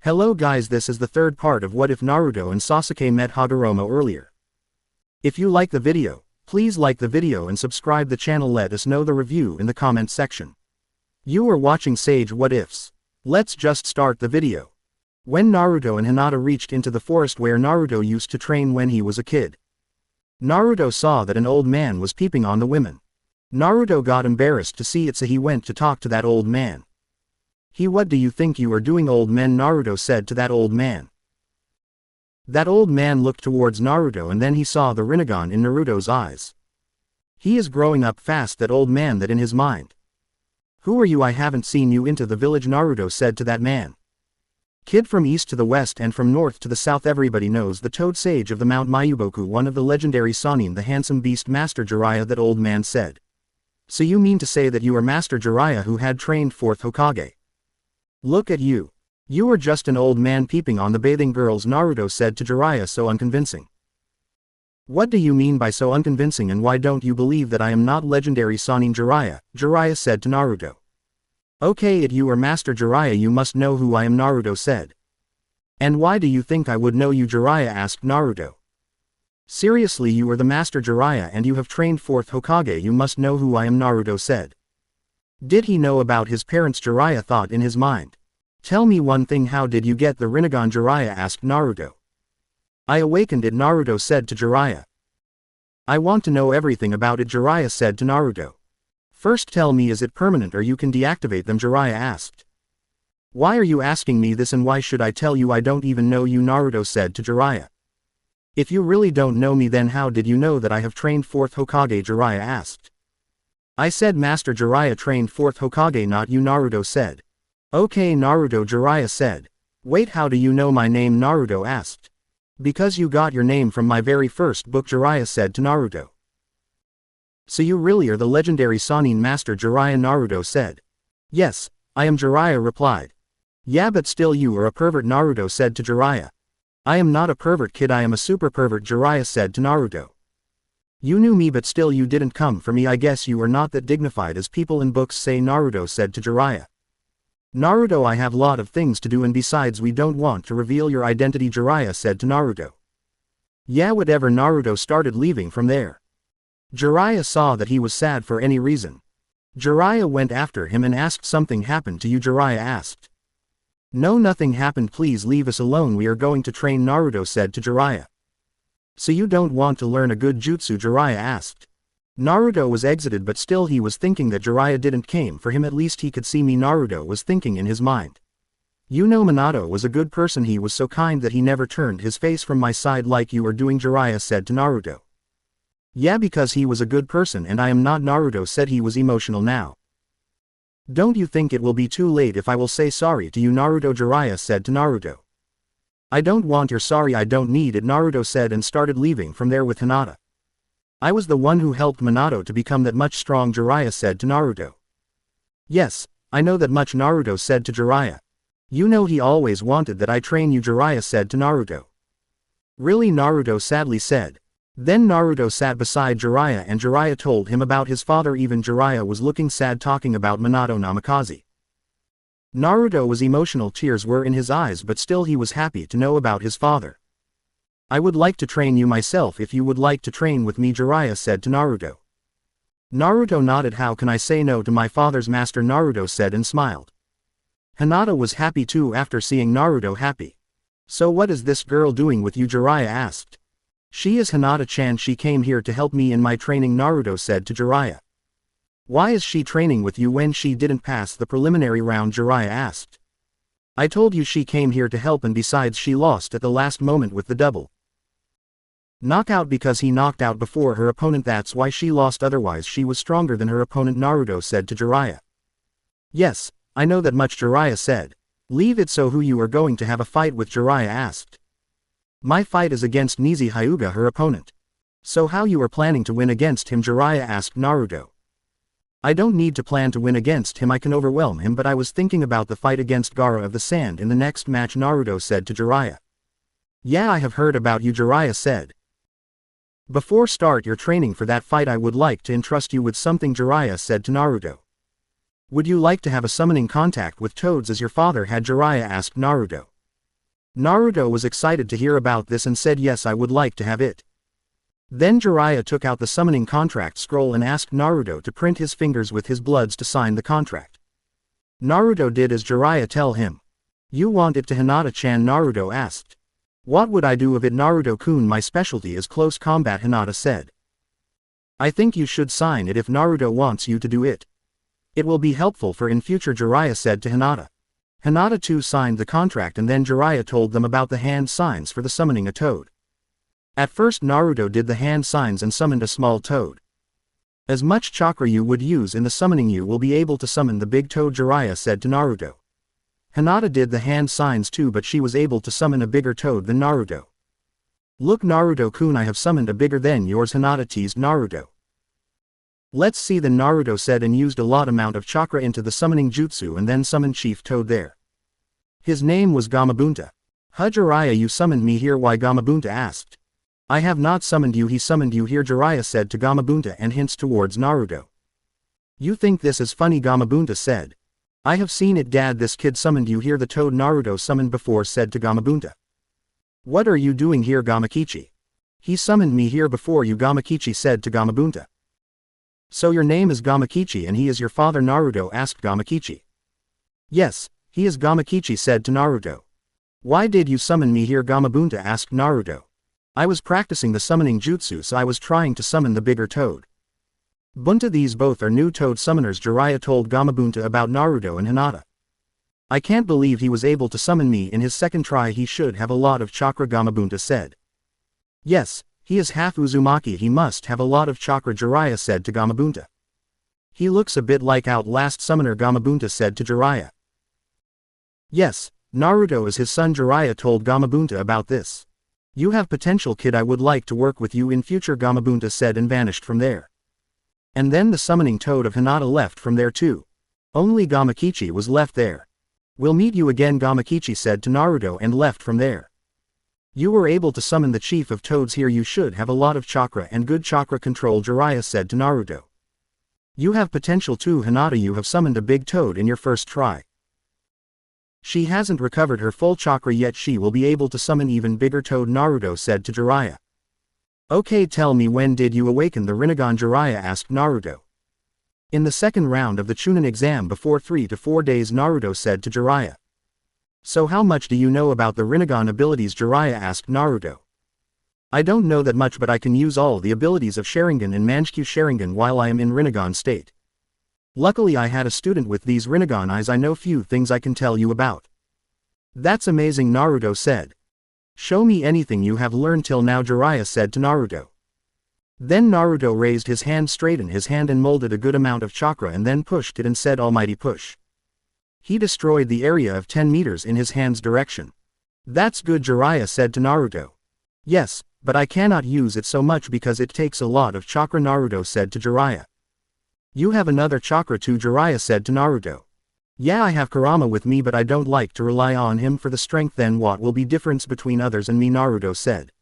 Hello guys, this is the third part of What If Naruto and Sasuke Met Hagoromo earlier. If you like the video, please like the video and subscribe the channel. Let us know the review in the comment section. You are watching Sage What Ifs. Let's just start the video. When Naruto and Hinata reached into the forest where Naruto used to train when he was a kid, Naruto saw that an old man was peeping on the women. Naruto got embarrassed to see it, so he went to talk to that old man. What do you think you are doing, old man? Naruto said to that old man. That old man looked towards Naruto and then he saw the Rinnegan in Naruto's eyes. He is growing up fast, that old man that in his mind. Who are you? I haven't seen you into the village, Naruto said to that man. Kid, from east to the west and from north to the south, everybody knows the Toad Sage of the Mount Mayuboku, one of the legendary Sannin, the handsome beast Master Jiraiya, that old man said. So you mean to say that you are Master Jiraiya who had trained fourth Hokage? Look at you. You are just an old man peeping on the bathing girls, Naruto said to Jiraiya, so unconvincing. What do you mean by so unconvincing, and why don't you believe that I am not legendary Sannin Jiraiya? Jiraiya said to Naruto. Okay, if you are Master Jiraiya you must know who I am, Naruto said. And why do you think I would know you? Jiraiya asked Naruto. Seriously, you are the Master Jiraiya and you have trained fourth Hokage, you must know who I am, Naruto said. Did he know about his parents? Jiraiya thought in his mind. Tell me one thing, how did you get the Rinnegan? Jiraiya asked Naruto. I awakened it, Naruto said to Jiraiya. I want to know everything about it, Jiraiya said to Naruto. First tell me, is it permanent or you can deactivate them? Jiraiya asked. Why are you asking me this, and why should I tell you? I don't even know you, Naruto said to Jiraiya. If you really don't know me, then how did you know that I have trained fourth Hokage? Jiraiya asked. I said Master Jiraiya trained fourth Hokage, not you, Naruto said. Okay, Naruto, Jiraiya said. Wait, how do you know my name? Naruto asked. Because you got your name from my very first book, Jiraiya said to Naruto. So you really are the legendary Sannin Master Jiraiya? Naruto said. Yes, I am, Jiraiya replied. Yeah, but still you are a pervert, Naruto said to Jiraiya. I am not a pervert, kid, I am a super pervert, Jiraiya said to Naruto. You knew me, but still you didn't come for me. I guess you are not that dignified as people in books say, Naruto said to Jiraiya. Naruto, I have lot of things to do, and besides we don't want to reveal your identity, Jiraiya said to Naruto. Yeah, whatever. Naruto started leaving from there. Jiraiya saw that he was sad for any reason. Jiraiya went after him and asked, something happened to you? Jiraiya asked. No, nothing happened, please leave us alone, we are going to train, Naruto said to Jiraiya. So you don't want to learn a good jutsu? Jiraiya asked. Naruto was exited, but still he was thinking that Jiraiya didn't came for him. At least he could see me, Naruto was thinking in his mind. You know, Minato was a good person, he was so kind that he never turned his face from my side like you are doing, Jiraiya said to Naruto. Yeah, because he was a good person and I am not, Naruto said. He was emotional now. Don't you think it will be too late if I will say sorry to you, Naruto? Jiraiya said to Naruto. I don't want your sorry, I don't need it, Naruto said, and started leaving from there with Hinata. I was the one who helped Minato to become that much strong, Jiraiya said to Naruto. Yes, I know that much, Naruto said to Jiraiya. You know he always wanted that I train you, Jiraiya said to Naruto. Really? Naruto sadly said. Then Naruto sat beside Jiraiya and Jiraiya told him about his father. Even Jiraiya was looking sad talking about Minato Namikaze. Naruto was emotional, tears were in his eyes, but still he was happy to know about his father. I would like to train you myself if you would like to train with me, Jiraiya said to Naruto. Naruto nodded. How can I say no to my father's master? Naruto said and smiled. Hinata was happy too after seeing Naruto happy. So what is this girl doing with you? Jiraiya asked. She is Hinata-chan, she came here to help me in my training, Naruto said to Jiraiya. Why is she training with you when she didn't pass the preliminary round? Jiraiya asked. I told you she came here to help, and besides she lost at the last moment with the double knockout because he knocked out before her opponent, that's why she lost, otherwise she was stronger than her opponent, Naruto said to Jiraiya. Yes, I know that much, Jiraiya said. Leave it. So who you are going to have a fight with? Jiraiya asked. My fight is against Nizi Hyuga, her opponent. So how you are planning to win against him? Jiraiya asked Naruto. I don't need to plan to win against him, I can overwhelm him, but I was thinking about the fight against Gaara of the Sand in the next match, Naruto said to Jiraiya. Yeah, I have heard about you, Jiraiya said. Before start your training for that fight, I would like to entrust you with something, Jiraiya said to Naruto. Would you like to have a summoning contact with toads as your father had? Jiraiya asked Naruto. Naruto was excited to hear about this and said yes, I would like to have it. Then Jiraiya took out the summoning contract scroll and asked Naruto to print his fingers with his bloods to sign the contract. Naruto did as Jiraiya tell him. You want it to Hinata-chan? Naruto asked. What would I do of it? Naruto-kun, my specialty is close combat, Hinata said. I think you should sign it if Naruto wants you to do it. It will be helpful for in future, Jiraiya said to Hinata. Hinata too signed the contract and then Jiraiya told them about the hand signs for the summoning a toad. At first Naruto did the hand signs and summoned a small toad. As much chakra you would use in the summoning you will be able to summon the big toad, Jiraiya said to Naruto. Hinata did the hand signs too, but she was able to summon a bigger toad than Naruto. Look Naruto-kun, I have summoned a bigger than yours, Hinata teased Naruto. Let's see, then Naruto said and used a lot amount of chakra into the summoning jutsu and then summoned Chief Toad there. His name was Gamabunta. Jiraiya, you summoned me here? Why? Gamabunta asked. I have not summoned you, he summoned you here, Jiraiya said to Gamabunta and hints towards Naruto. You think this is funny? Gamabunta said. I have seen it, Dad, this kid summoned you here, the toad Naruto summoned before said to Gamabunta. What are you doing here, Gamakichi? He summoned me here before you, Gamakichi said to Gamabunta. So your name is Gamakichi and he is your father? Naruto asked Gamakichi. Yes, he is, Gamakichi said to Naruto. Why did you summon me here? Gamabunta asked Naruto. I was practicing the summoning jutsu, so I was trying to summon the bigger toad. Bunta, these both are new toad summoners, Jiraiya told Gamabunta about Naruto and Hinata. I can't believe he was able to summon me in his second try, he should have a lot of chakra, Gamabunta said. Yes, he is half Uzumaki, he must have a lot of chakra, Jiraiya said to Gamabunta. He looks a bit like Outlast Summoner, Gamabunta said to Jiraiya. Yes, Naruto is his son, Jiraiya told Gamabunta about this. You have potential, kid, I would like to work with you in future, Gamabunta said and vanished from there. And then the summoning toad of Hinata left from there too. Only Gamakichi was left there. We'll meet you again, Gamakichi said to Naruto and left from there. You were able to summon the chief of toads here, you should have a lot of chakra and good chakra control, Jiraiya said to Naruto. You have potential too, Hinata, you have summoned a big toad in your first try. She hasn't recovered her full chakra yet, she will be able to summon even bigger toad, Naruto said to Jiraiya. Okay, tell me, when did you awaken the Rinnegan, Jiraiya asked Naruto. In the second round of the Chunin exam before 3 to 4 days, Naruto said to Jiraiya. So how much do you know about the Rinnegan abilities, Jiraiya asked Naruto. I don't know that much, but I can use all the abilities of Sharingan and Manjkyū Sharingan while I am in Rinnegan state. Luckily I had a student with these Rinnegan eyes, I know few things I can tell you about. That's amazing, Naruto said. Show me anything you have learned till now, Jiraiya said to Naruto. Then Naruto raised his hand, straightened his hand and molded a good amount of chakra and then pushed it and said, Almighty push. He destroyed the area of 10 meters in his hand's direction. That's good, Jiraiya said to Naruto. Yes, but I cannot use it so much because it takes a lot of chakra, Naruto said to Jiraiya. You have another chakra too, Jiraiya said to Naruto. Yeah, I have Kurama with me, but I don't like to rely on him for the strength. Then what will be difference between others and me, Naruto said.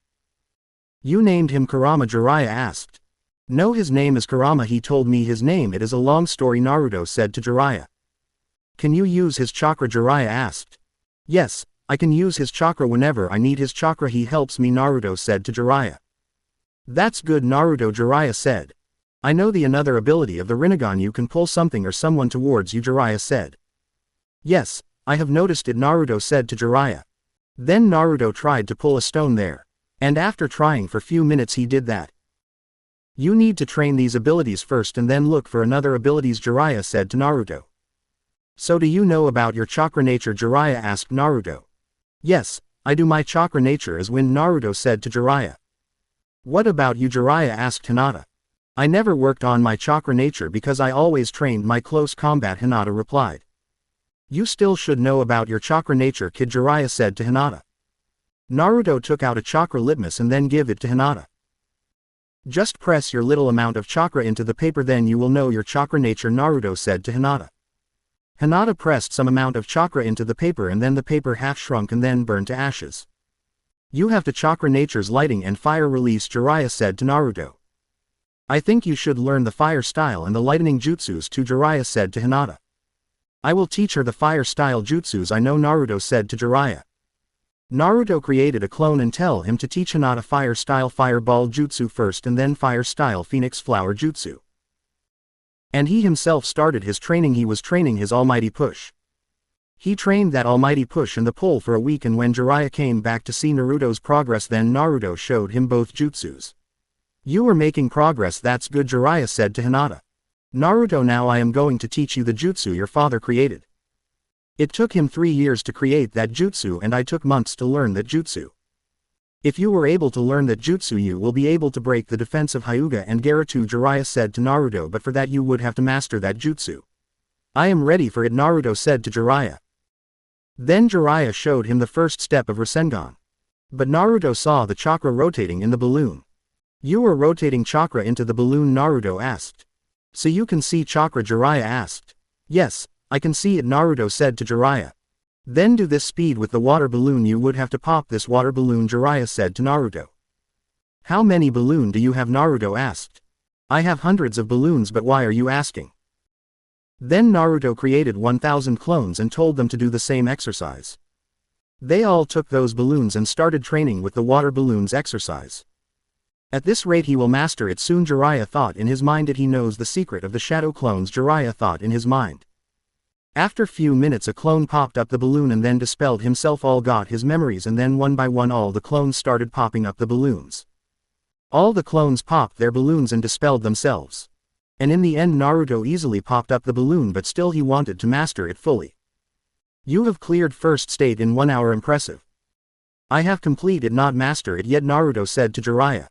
You named him Kurama, Jiraiya asked. No, his name is Kurama, he told me his name, it is a long story, Naruto said to Jiraiya. Can you use his chakra, Jiraiya asked. Yes, I can use his chakra whenever I need his chakra, he helps me, Naruto said to Jiraiya. That's good, Naruto, Jiraiya said. I know the another ability of the Rinnegan, you can pull something or someone towards you, Jiraiya said. Yes, I have noticed it, Naruto said to Jiraiya. Then Naruto tried to pull a stone there. And after trying for few minutes he did that. You need to train these abilities first and then look for another abilities, Jiraiya said to Naruto. So do you know about your chakra nature, Jiraiya asked Naruto. Yes, I do, my chakra nature is wind, Naruto said to Jiraiya. What about you, Jiraiya asked Hinata. I never worked on my chakra nature because I always trained my close combat, Hinata replied. You still should know about your chakra nature, kid, Jiraiya said to Hinata. Naruto took out a chakra litmus and then give it to Hinata. Just press your little amount of chakra into the paper, then you will know your chakra nature, Naruto said to Hinata. Hinata pressed some amount of chakra into the paper and then the paper half shrunk and then burned to ashes. You have the chakra nature's lighting and fire release, Jiraiya said to Naruto. I think you should learn the fire style and the lightning jutsus too, Jiraiya said to Hinata. I will teach her the fire style jutsus I know, Naruto said to Jiraiya. Naruto created a clone and tell him to teach Hinata fire-style fireball jutsu first and then fire-style phoenix flower jutsu. And he himself started his training. He was training his almighty push. He trained that almighty push and the pull for a week, and when Jiraiya came back to see Naruto's progress, then Naruto showed him both jutsus. You are making progress, that's good, Jiraiya said to Hinata. Naruto, now I am going to teach you the jutsu your father created. It took him 3 years to create that jutsu and I took months to learn that jutsu. If you were able to learn that jutsu, you will be able to break the defense of Hyuga and Garuto, Jiraiya said to Naruto, but for that you would have to master that jutsu. I am ready for it, Naruto said to Jiraiya. Then Jiraiya showed him the first step of Rasengan. But Naruto saw the chakra rotating in the balloon. You are rotating chakra into the balloon, Naruto asked. So you can see chakra, Jiraiya asked. Yes, I can see it, Naruto said to Jiraiya. Then do this speed with the water balloon, you would have to pop this water balloon, Jiraiya said to Naruto. How many balloon do you have, Naruto asked. I have hundreds of balloons, but why are you asking? Then Naruto created 1,000 clones and told them to do the same exercise. They all took those balloons and started training with the water balloons exercise. At this rate he will master it soon, Jiraiya thought in his mind. That he knows the secret of the shadow clones, Jiraiya thought in his mind. After few minutes a clone popped up the balloon and then dispelled himself. All got his memories and then one by one all the clones started popping up the balloons. All the clones popped their balloons and dispelled themselves. And in the end Naruto easily popped up the balloon, but still he wanted to master it fully. You have cleared first state in 1 hour, impressive. I have completed not master it yet, Naruto said to Jiraiya.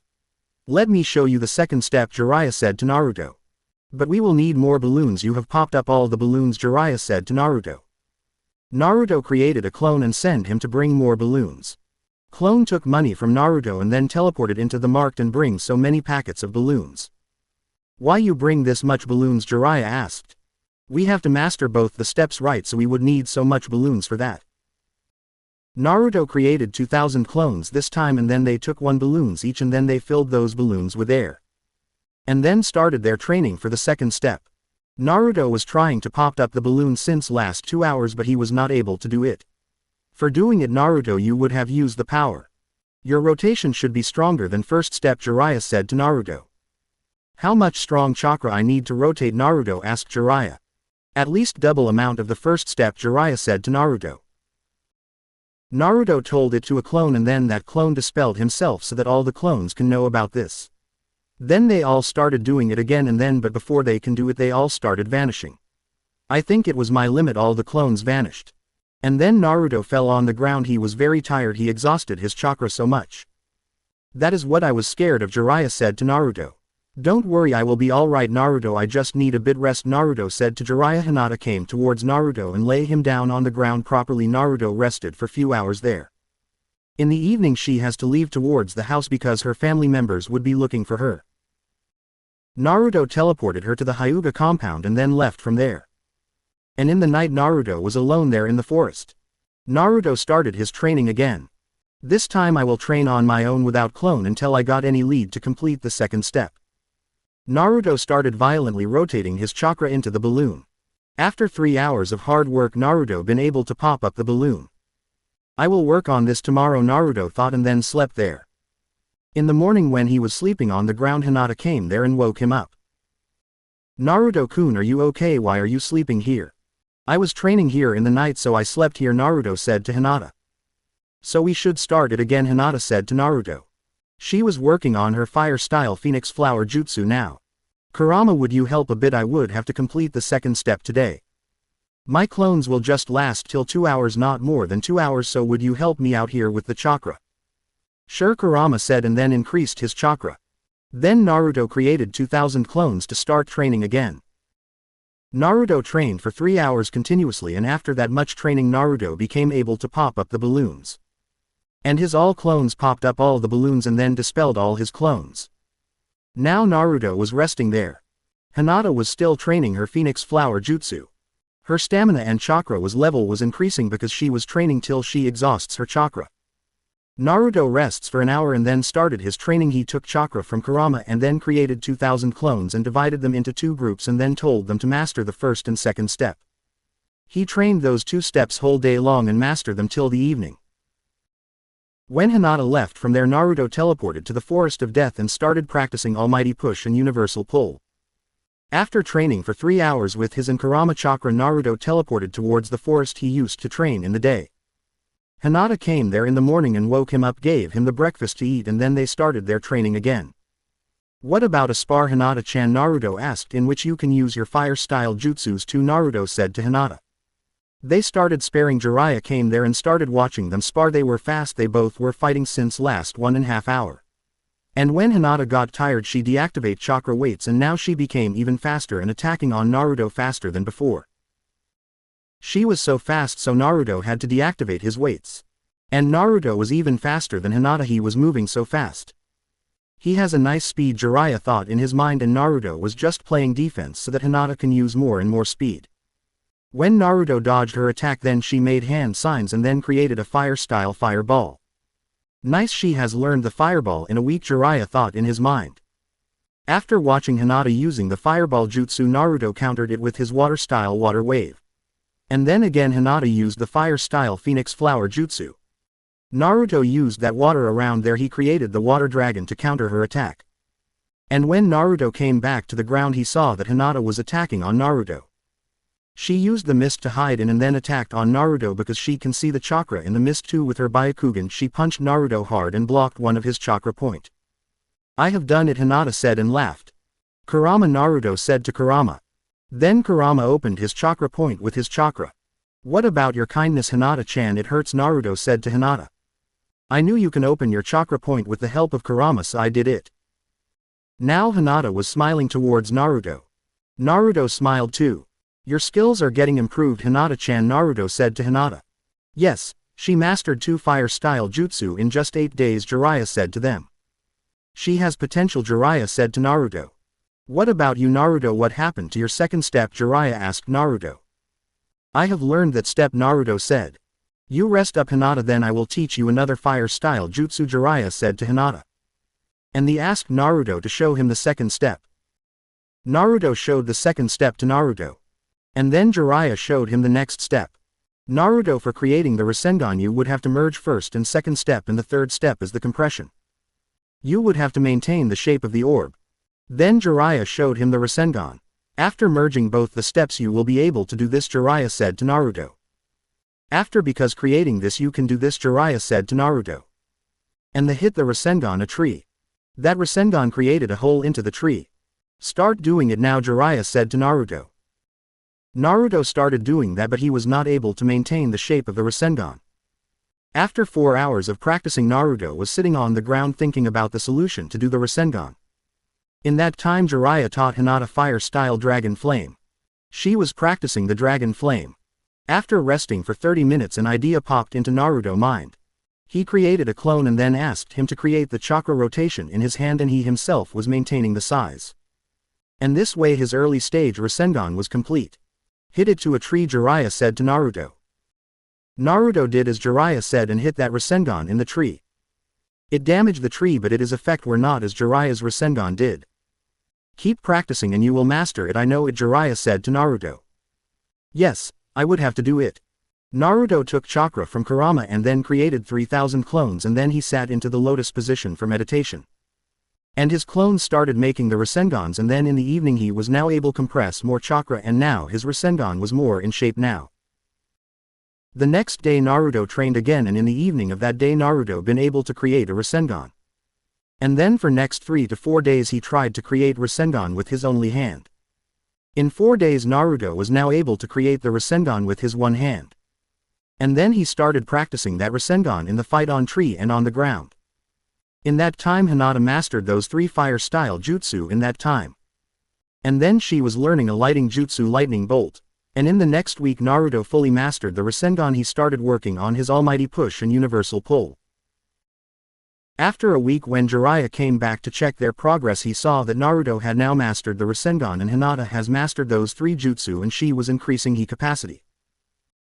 Let me show you the second step, Jiraiya said to Naruto. But we will need more balloons. You have popped up all the balloons, Jiraiya said to Naruto. Naruto created a clone and sent him to bring more balloons. Clone took money from Naruto and then teleported into the market and bring so many packets of balloons. Why you bring this much balloons, Jiraiya asked. We have to master both the steps right, so we would need so much balloons for that. Naruto created 2,000 clones this time and then they took 1 balloons each and then they filled those balloons with air. And then started their training for the second step. Naruto was trying to pop up the balloon since last 2 hours, but he was not able to do it. For doing it, Naruto, you would have used the power. Your rotation should be stronger than first step, Jiraiya said to Naruto. How much strong chakra I need to rotate, Naruto asked Jiraiya. At least double amount of the first step, Jiraiya said to Naruto. Naruto told it to a clone and then that clone dispelled himself so that all the clones can know about this. Then they all started doing it again and then, but before they can do it they all started vanishing. I think it was my limit, all the clones vanished. And then Naruto fell on the ground. He was very tired, he exhausted his chakra so much. That is what I was scared of, Jiraiya said to Naruto. Don't worry, I will be alright, Naruto, I just need a bit rest, Naruto said to Jiraiya. Hinata came towards Naruto and lay him down on the ground properly. Naruto rested for few hours there. In the evening she has to leave towards the house because her family members would be looking for her. Naruto teleported her to the Hyuga compound and then left from there. And in the night Naruto was alone there in the forest. Naruto started his training again. This time I will train on my own without clone until I got any lead to complete the second step. Naruto started violently rotating his chakra into the balloon. After 3 hours of hard work Naruto been able to pop up the balloon. I will work on this tomorrow, Naruto thought and then slept there. In the morning when he was sleeping on the ground Hinata came there and woke him up. Naruto-kun, are you okay? Why are you sleeping here? I was training here in the night so I slept here, Naruto said to Hinata. So we should start it again, Hinata said to Naruto. She was working on her fire-style phoenix flower jutsu now. Kurama, would you help a bit? I would have to complete the second step today. My clones will just last till 2 hours, not more than 2 hours, so would you help me out here with the chakra? Sure, Kurama said and then increased his chakra. Then Naruto created 2,000 clones to start training again. Naruto trained for 3 hours continuously and after that much training Naruto became able to pop up the balloons. And his all clones popped up all the balloons and then dispelled all his clones. Now Naruto was resting there. Hinata was still training her phoenix flower jutsu. Her stamina and chakra level was increasing because she was training till she exhausts her chakra. Naruto rests for an hour and then started his training. He took chakra from Kurama and then created 2,000 clones and divided them into 2 groups and then told them to master the first and second step. He trained those 2 steps whole day long and mastered them till the evening. When Hinata left from there, Naruto teleported to the Forest of Death and started practicing Almighty Push and Universal Pull. After training for 3 hours with his and Kurama chakra, Naruto teleported towards the forest he used to train in the day. Hinata came there in the morning and woke him up, gave him the breakfast to eat, and then they started their training again. What about a spar, Hinata-chan? Naruto asked, in which you can use your fire-style jutsus too, Naruto said to Hinata. They started sparring. Jiraiya came there and started watching them spar. They were fast. They both were fighting since last 1.5 hours. And when Hinata got tired, she deactivated chakra weights, and now she became even faster and attacking on Naruto faster than before. She was so fast, so Naruto had to deactivate his weights. And Naruto was even faster than Hinata. He was moving so fast. He has a nice speed, Jiraiya thought in his mind, and Naruto was just playing defense so that Hinata can use more and more speed. When Naruto dodged her attack, then she made hand signs and then created a fire-style fireball. Nice, she has learned the fireball in a week, Jiraiya thought in his mind. After watching Hinata using the fireball jutsu, Naruto countered it with his water-style water wave. And then again Hinata used the fire-style phoenix flower jutsu. Naruto used that water around there. He created the water dragon to counter her attack. And when Naruto came back to the ground, he saw that Hinata was attacking on Naruto. She used the mist to hide in and then attacked on Naruto because she can see the chakra in the mist too. With her Byakugan, she punched Naruto hard and blocked one of his chakra point. I have done it, Hinata said and laughed. Kurama, Naruto said to Kurama. Then Kurama opened his chakra point with his chakra. What about your kindness, Hinata-chan? It hurts, Naruto said to Hinata. I knew you can open your chakra point with the help of Kurama, so I did it. Now Hinata was smiling towards Naruto. Naruto smiled too. Your skills are getting improved, Hinata-chan, Naruto said to Hinata. Yes, she mastered 2 fire-style jutsu in just 8 days, Jiraiya said to them. She has potential, Jiraiya said to Naruto. What about you, Naruto? What happened to your second step? Jiraiya asked Naruto. I have learned that step, Naruto said. You rest up, Hinata, then I will teach you another fire-style jutsu, Jiraiya said to Hinata. And he asked Naruto to show him the second step. Naruto showed the second step to Naruto. And then Jiraiya showed him the next step. Naruto, for creating the Rasengan you would have to merge first and second step, and the third step is the compression. You would have to maintain the shape of the orb. Then Jiraiya showed him the Rasengan. After merging both the steps you will be able to do this, Jiraiya said to Naruto. After because creating this you can do this, Jiraiya said to Naruto. And the hit the Rasengan a tree. That Rasengan created a hole into the tree. Start doing it now, Jiraiya said to Naruto. Naruto started doing that, but he was not able to maintain the shape of the Rasengan. After 4 hours of practicing, Naruto was sitting on the ground thinking about the solution to do the Rasengan. In that time Jiraiya taught Hinata fire-style Dragon Flame. She was practicing the Dragon Flame. After resting for 30 minutes an idea popped into Naruto's mind. He created a clone and then asked him to create the chakra rotation in his hand, and he himself was maintaining the size. And this way his early stage Rasengan was complete. Hit it to a tree, Jiraiya said to Naruto. Naruto did as Jiraiya said and hit that Rasengan in the tree. It damaged the tree, but its effect were not as Jiraiya's Rasengan did. Keep practicing and you will master it, I know it, Jiraiya said to Naruto. Yes, I would have to do it. Naruto took chakra from Kurama and then created 3,000 clones, and then he sat into the lotus position for meditation. And his clones started making the Rasengans, and then in the evening he was now able to compress more chakra, and now his Rasengan was more in shape now. The next day Naruto trained again, and in the evening of that day Naruto been able to create a Rasengan. And then for next 3 to 4 days he tried to create Rasengan with his only hand. In 4 days Naruto was now able to create the Rasengan with his one hand. And then he started practicing that Rasengan in the fight on tree and on the ground. In that time Hinata mastered those 3 fire-style jutsu in that time. And then she was learning a lighting jutsu, lightning bolt. And in the next week Naruto fully mastered the Rasengan. He started working on his almighty push and universal pull. After a week when Jiraiya came back to check their progress, he saw that Naruto had now mastered the Rasengan and Hinata has mastered those 3 jutsu, and she was increasing his capacity.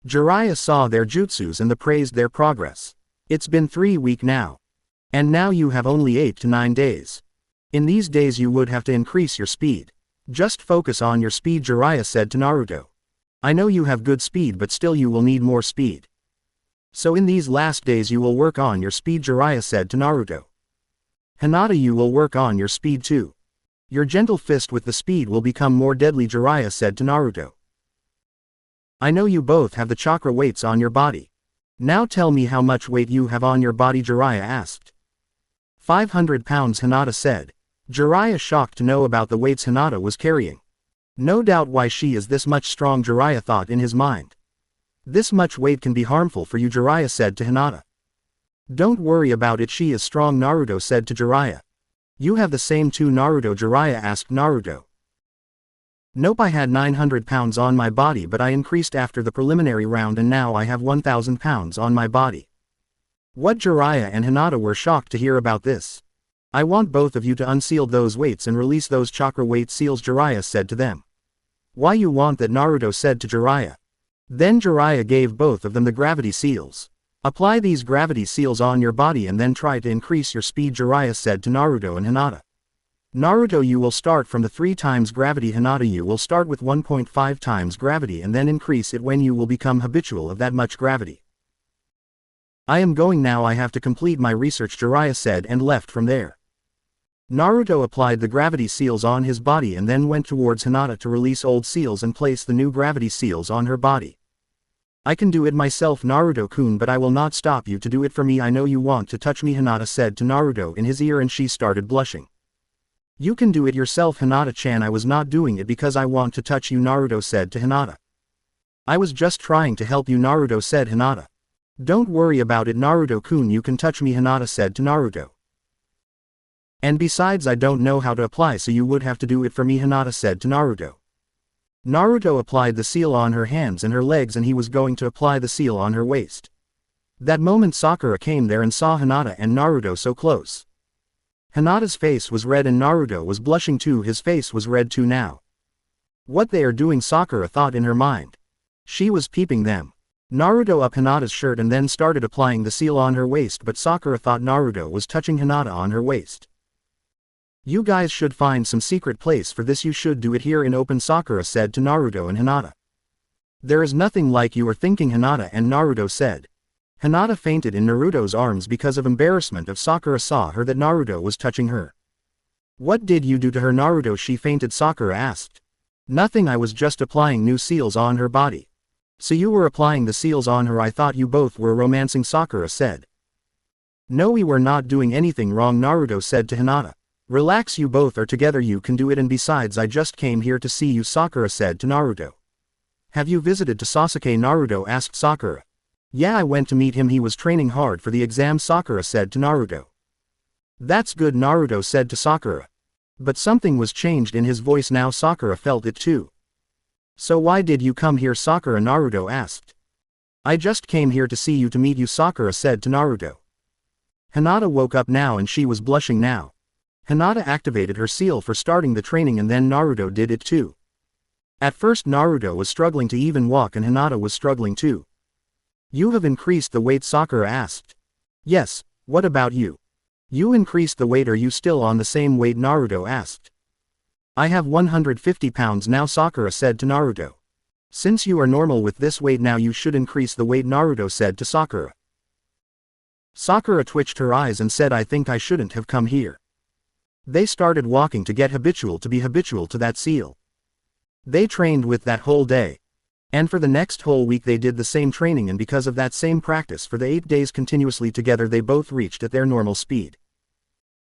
Jiraiya saw their jutsus and praised their progress. It's been 3 weeks now. And now you have only 8 to 9 days. In these days you would have to increase your speed. Just focus on your speed, Jiraiya said to Naruto. I know you have good speed, but still you will need more speed. So in these last days you will work on your speed, Jiraiya said to Naruto. Hinata, you will work on your speed too. Your gentle fist with the speed will become more deadly, Jiraiya said to Naruto. I know you both have the chakra weights on your body. Now tell me how much weight you have on your body, Jiraiya asked. 500 pounds, Hinata said. Jiraiya shocked to know about the weights Hinata was carrying. No doubt why she is this much strong, Jiraiya thought in his mind. This much weight can be harmful for you, Jiraiya said to Hinata. Don't worry about it, she is strong, Naruto said to Jiraiya. You have the same too, Naruto, Jiraiya asked Naruto. Nope, I had 900 pounds on my body, but I increased after the preliminary round and now I have 1000 pounds on my body. What? Jiraiya and Hinata were shocked to hear about this. I want both of you to unseal those weights and release those chakra weight seals, Jiraiya said to them. Why you want that? Naruto said to Jiraiya. Then Jiraiya gave both of them the gravity seals. Apply these gravity seals on your body and then try to increase your speed, Jiraiya said to Naruto and Hinata. Naruto, you will start from the 3 times gravity. Hinata, you will start with 1.5 times gravity and then increase it when you will become habitual of that much gravity. I am going now, I have to complete my research, Jiraiya said and left from there. Naruto applied the gravity seals on his body and then went towards Hinata to release old seals and place the new gravity seals on her body. I can do it myself, Naruto-kun, but I will not stop you to do it for me. I know you want to touch me, Hinata said to Naruto in his ear, and she started blushing. You can do it yourself, Hinata-chan. I was not doing it because I want to touch you, Naruto said to Hinata. I was just trying to help you, Naruto said Hinata. Don't worry about it, Naruto-kun, you can touch me, Hinata said to Naruto. And besides, I don't know how to apply, so you would have to do it for me, Hinata said to Naruto. Naruto applied the seal on her hands and her legs and he was going to apply the seal on her waist. That moment Sakura came there and saw Hinata and Naruto so close. Hinata's face was red and Naruto was blushing too, his face was red too now. What they are doing, Sakura thought in her mind. She was peeping them. Naruto up Hinata's shirt and then started applying the seal on her waist, but Sakura thought Naruto was touching Hinata on her waist. You guys should find some secret place for this, you should do it here in open, Sakura said to Naruto and Hinata. There is nothing like you are thinking, Hinata and Naruto said. Hinata fainted in Naruto's arms because of embarrassment of Sakura saw her that Naruto was touching her. What did you do to her, Naruto? She fainted, Sakura asked. Nothing, I was just applying new seals on her body. So you were applying the seals on her? I thought you both were romancing, Sakura said. No, we were not doing anything wrong, Naruto said to Hinata. Relax, you both are together, you can do it, and besides I just came here to see you, Sakura said to Naruto. Have you visited to Sasuke? Naruto asked Sakura. Yeah, I went to meet him, he was training hard for the exam, Sakura said to Naruto. That's good, Naruto said to Sakura. But something was changed in his voice now, Sakura felt it too. So why did you come here, Sakura? Naruto asked. I just came here to see you, to meet you, Sakura said to Naruto. Hinata woke up now and she was blushing now. Hinata activated her seal for starting the training and then Naruto did it too. At first Naruto was struggling to even walk and Hinata was struggling too. You have increased the weight, Sakura asked. Yes, what about you? You increased the weight, are you still on the same weight? Naruto asked. I have 150 pounds now, Sakura said to Naruto. Since you are normal with this weight now, you should increase the weight, Naruto said to Sakura. Sakura twitched her eyes and said, I think I shouldn't have come here. They started walking to get habitual, to be habitual to that seal. They trained with that whole day. And for the next whole week they did the same training, and because of that same practice for the 8 days continuously together they both reached at their normal speed.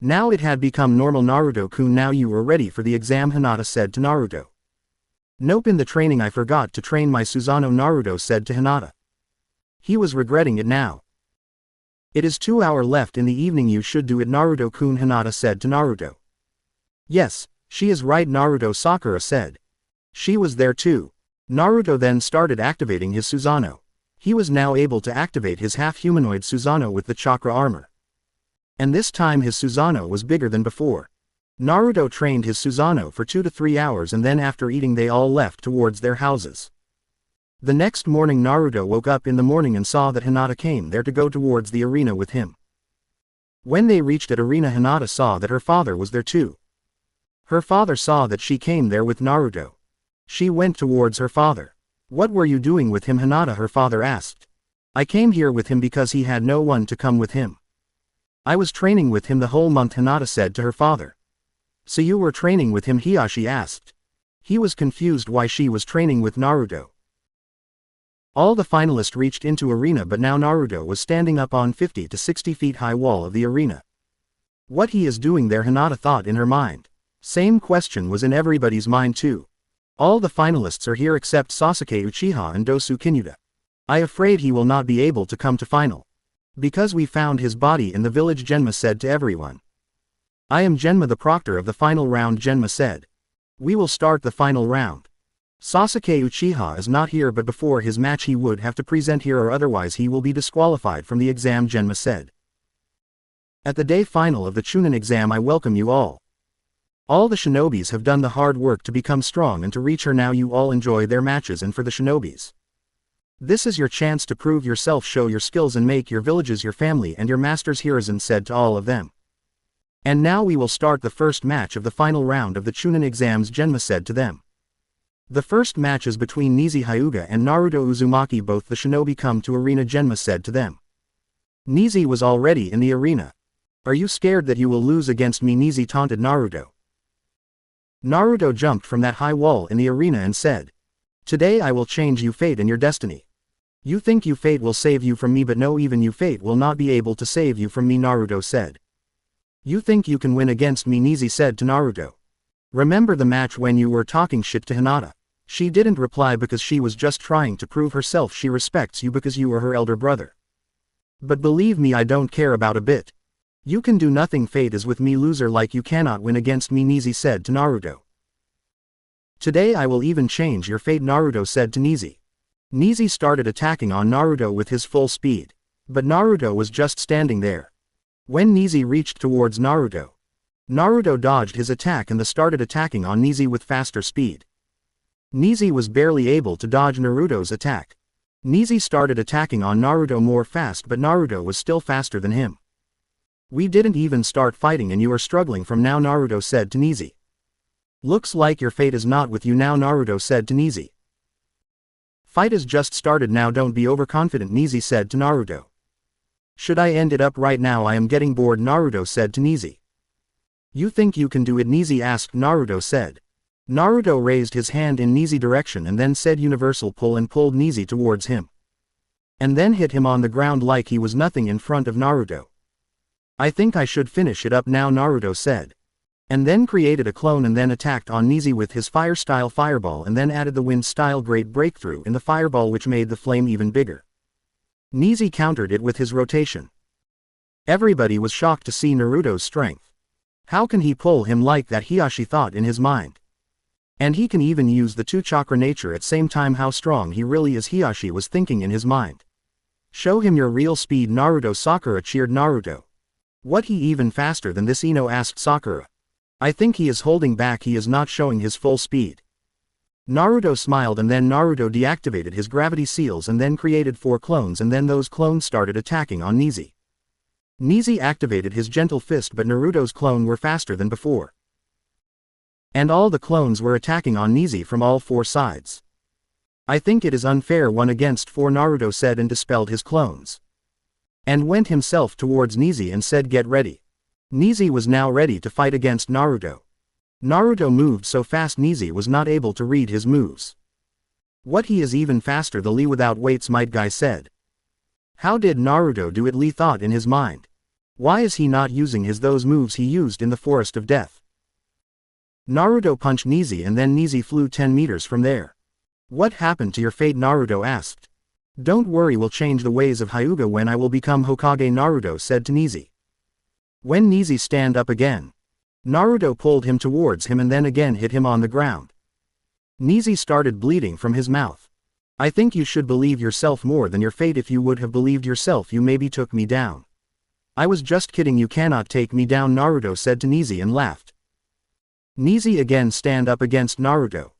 Now it had become normal, Naruto-kun, now you are ready for the exam, Hinata said to Naruto. Nope, in the training I forgot to train my Susanoo, Naruto said to Hinata. He was regretting it now. It is 2 hours left in the evening, you should do it, Naruto-kun, Hinata said to Naruto. Yes, she is right, Naruto, Sakura said. She was there too. Naruto then started activating his Susanoo. He was now able to activate his half-humanoid Susanoo with the chakra armor. And this time his Susanoo was bigger than before. Naruto trained his Susanoo for 2 to 3 hours and then after eating they all left towards their houses. The next morning Naruto woke up in the morning and saw that Hinata came there to go towards the arena with him. When they reached at arena, Hinata saw that her father was there too. Her father saw that she came there with Naruto. She went towards her father. What were you doing with him, Hinata? Her father asked. I came here with him because he had no one to come with him. I was training with him the whole month, Hinata said to her father. So you were training with him? Hiyashi asked. He was confused why she was training with Naruto. All the finalists reached into arena, but now Naruto was standing up on 50 to 60 feet high wall of the arena. What he is doing there, Hinata thought in her mind. Same question was in everybody's mind too. All the finalists are here except Sasuke Uchiha and Dosu Kinuta. I afraid he will not be able to come to final. Because we found his body in the village, Genma said to everyone. I am Genma, the proctor of the final round, Genma said. We will start the final round. Sasuke Uchiha is not here, but before his match he would have to present here or otherwise he will be disqualified from the exam, Genma said. At the day final of the Chunin exam I welcome you all. All the shinobis have done the hard work to become strong and to reach her. Now you all enjoy their matches, and for the shinobis, this is your chance to prove yourself, show your skills and make your villages your family and your masters. Hiruzen said to all of them. And now we will start the first match of the final round of the Chunin exams, Genma said to them. The first match is between Nizi Hyuga and Naruto Uzumaki. Both the shinobi come to arena, Genma said to them. Nizi was already in the arena. Are you scared that you will lose against me? Nizi taunted Naruto. Naruto jumped from that high wall in the arena and said. Today I will change you, fate, and your destiny. You think you, fate, will save you from me, but no, even you, fate, will not be able to save you from me, Naruto said. You think you can win against me? Nizi said to Naruto. Remember the match when you were talking shit to Hinata? She didn't reply because she was just trying to prove herself. She respects you because you are her elder brother. But believe me, I don't care about a bit. You can do nothing, fate is with me, loser like you cannot win against me, Nizi said to Naruto. Today I will even change your fate, Naruto said to Nizi. Nizi started attacking on Naruto with his full speed. But Naruto was just standing there. When Nizi reached towards Naruto, Naruto dodged his attack and started attacking on Nizi with faster speed. Nizi was barely able to dodge Naruto's attack. Nizi started attacking on Naruto more fast, but Naruto was still faster than him. We didn't even start fighting and you are struggling from now, Naruto said to Nizi. Looks like your fate is not with you now, Naruto said to Nizi. Fight has just started now, don't be overconfident, Nizi said to Naruto. Should I end it up right now? I am getting bored, Naruto said to Nizi. You think you can do it? Nizi asked. Naruto said. Naruto raised his hand in Nizi's direction and then said universal pull and pulled Nizi towards him. And then hit him on the ground like he was nothing in front of Naruto. I think I should finish it up now, Naruto said. And then created a clone and then attacked on Nizi with his fire style fireball and then added the wind style great breakthrough in the fireball which made the flame even bigger. Nizi countered it with his rotation. Everybody was shocked to see Naruto's strength. How can he pull him like that? Hiyashi thought in his mind. And he can even use the two chakra nature at same time. How strong he really is, Hiyashi was thinking in his mind. Show him your real speed, Naruto. Sakura cheered Naruto. What, he even faster than this? Ino asked Sakura. I think he is holding back, he is not showing his full speed. Naruto smiled and then Naruto deactivated his gravity seals and then created 4 clones and then those clones started attacking on Nizi. Nizi activated his gentle fist but Naruto's clone were faster than before. And all the clones were attacking on Nizi from all 4 sides. I think it is unfair, 1 against 4, Naruto said and dispelled his clones. And went himself towards Nizi and said get ready. Nizi was now ready to fight against Naruto. Naruto moved so fast Nizi was not able to read his moves. What, he is even faster, the Lee without weights, Might Guy said. How did Naruto do it? Lee thought in his mind. Why is he not using those moves he used in the Forest of Death? Naruto punched Nizi and then Nizi flew 10 meters from there. What happened to your fate? Naruto asked. Don't worry, we'll change the ways of Hyuga when I will become Hokage, Naruto said to Nizi. When Nizi stand up again, Naruto pulled him towards him and then again hit him on the ground. Nizi started bleeding from his mouth. I think you should believe yourself more than your fate. If you would have believed yourself you maybe took me down. I was just kidding, you cannot take me down, Naruto said to Nizi and laughed. Nizi again stand up against Naruto.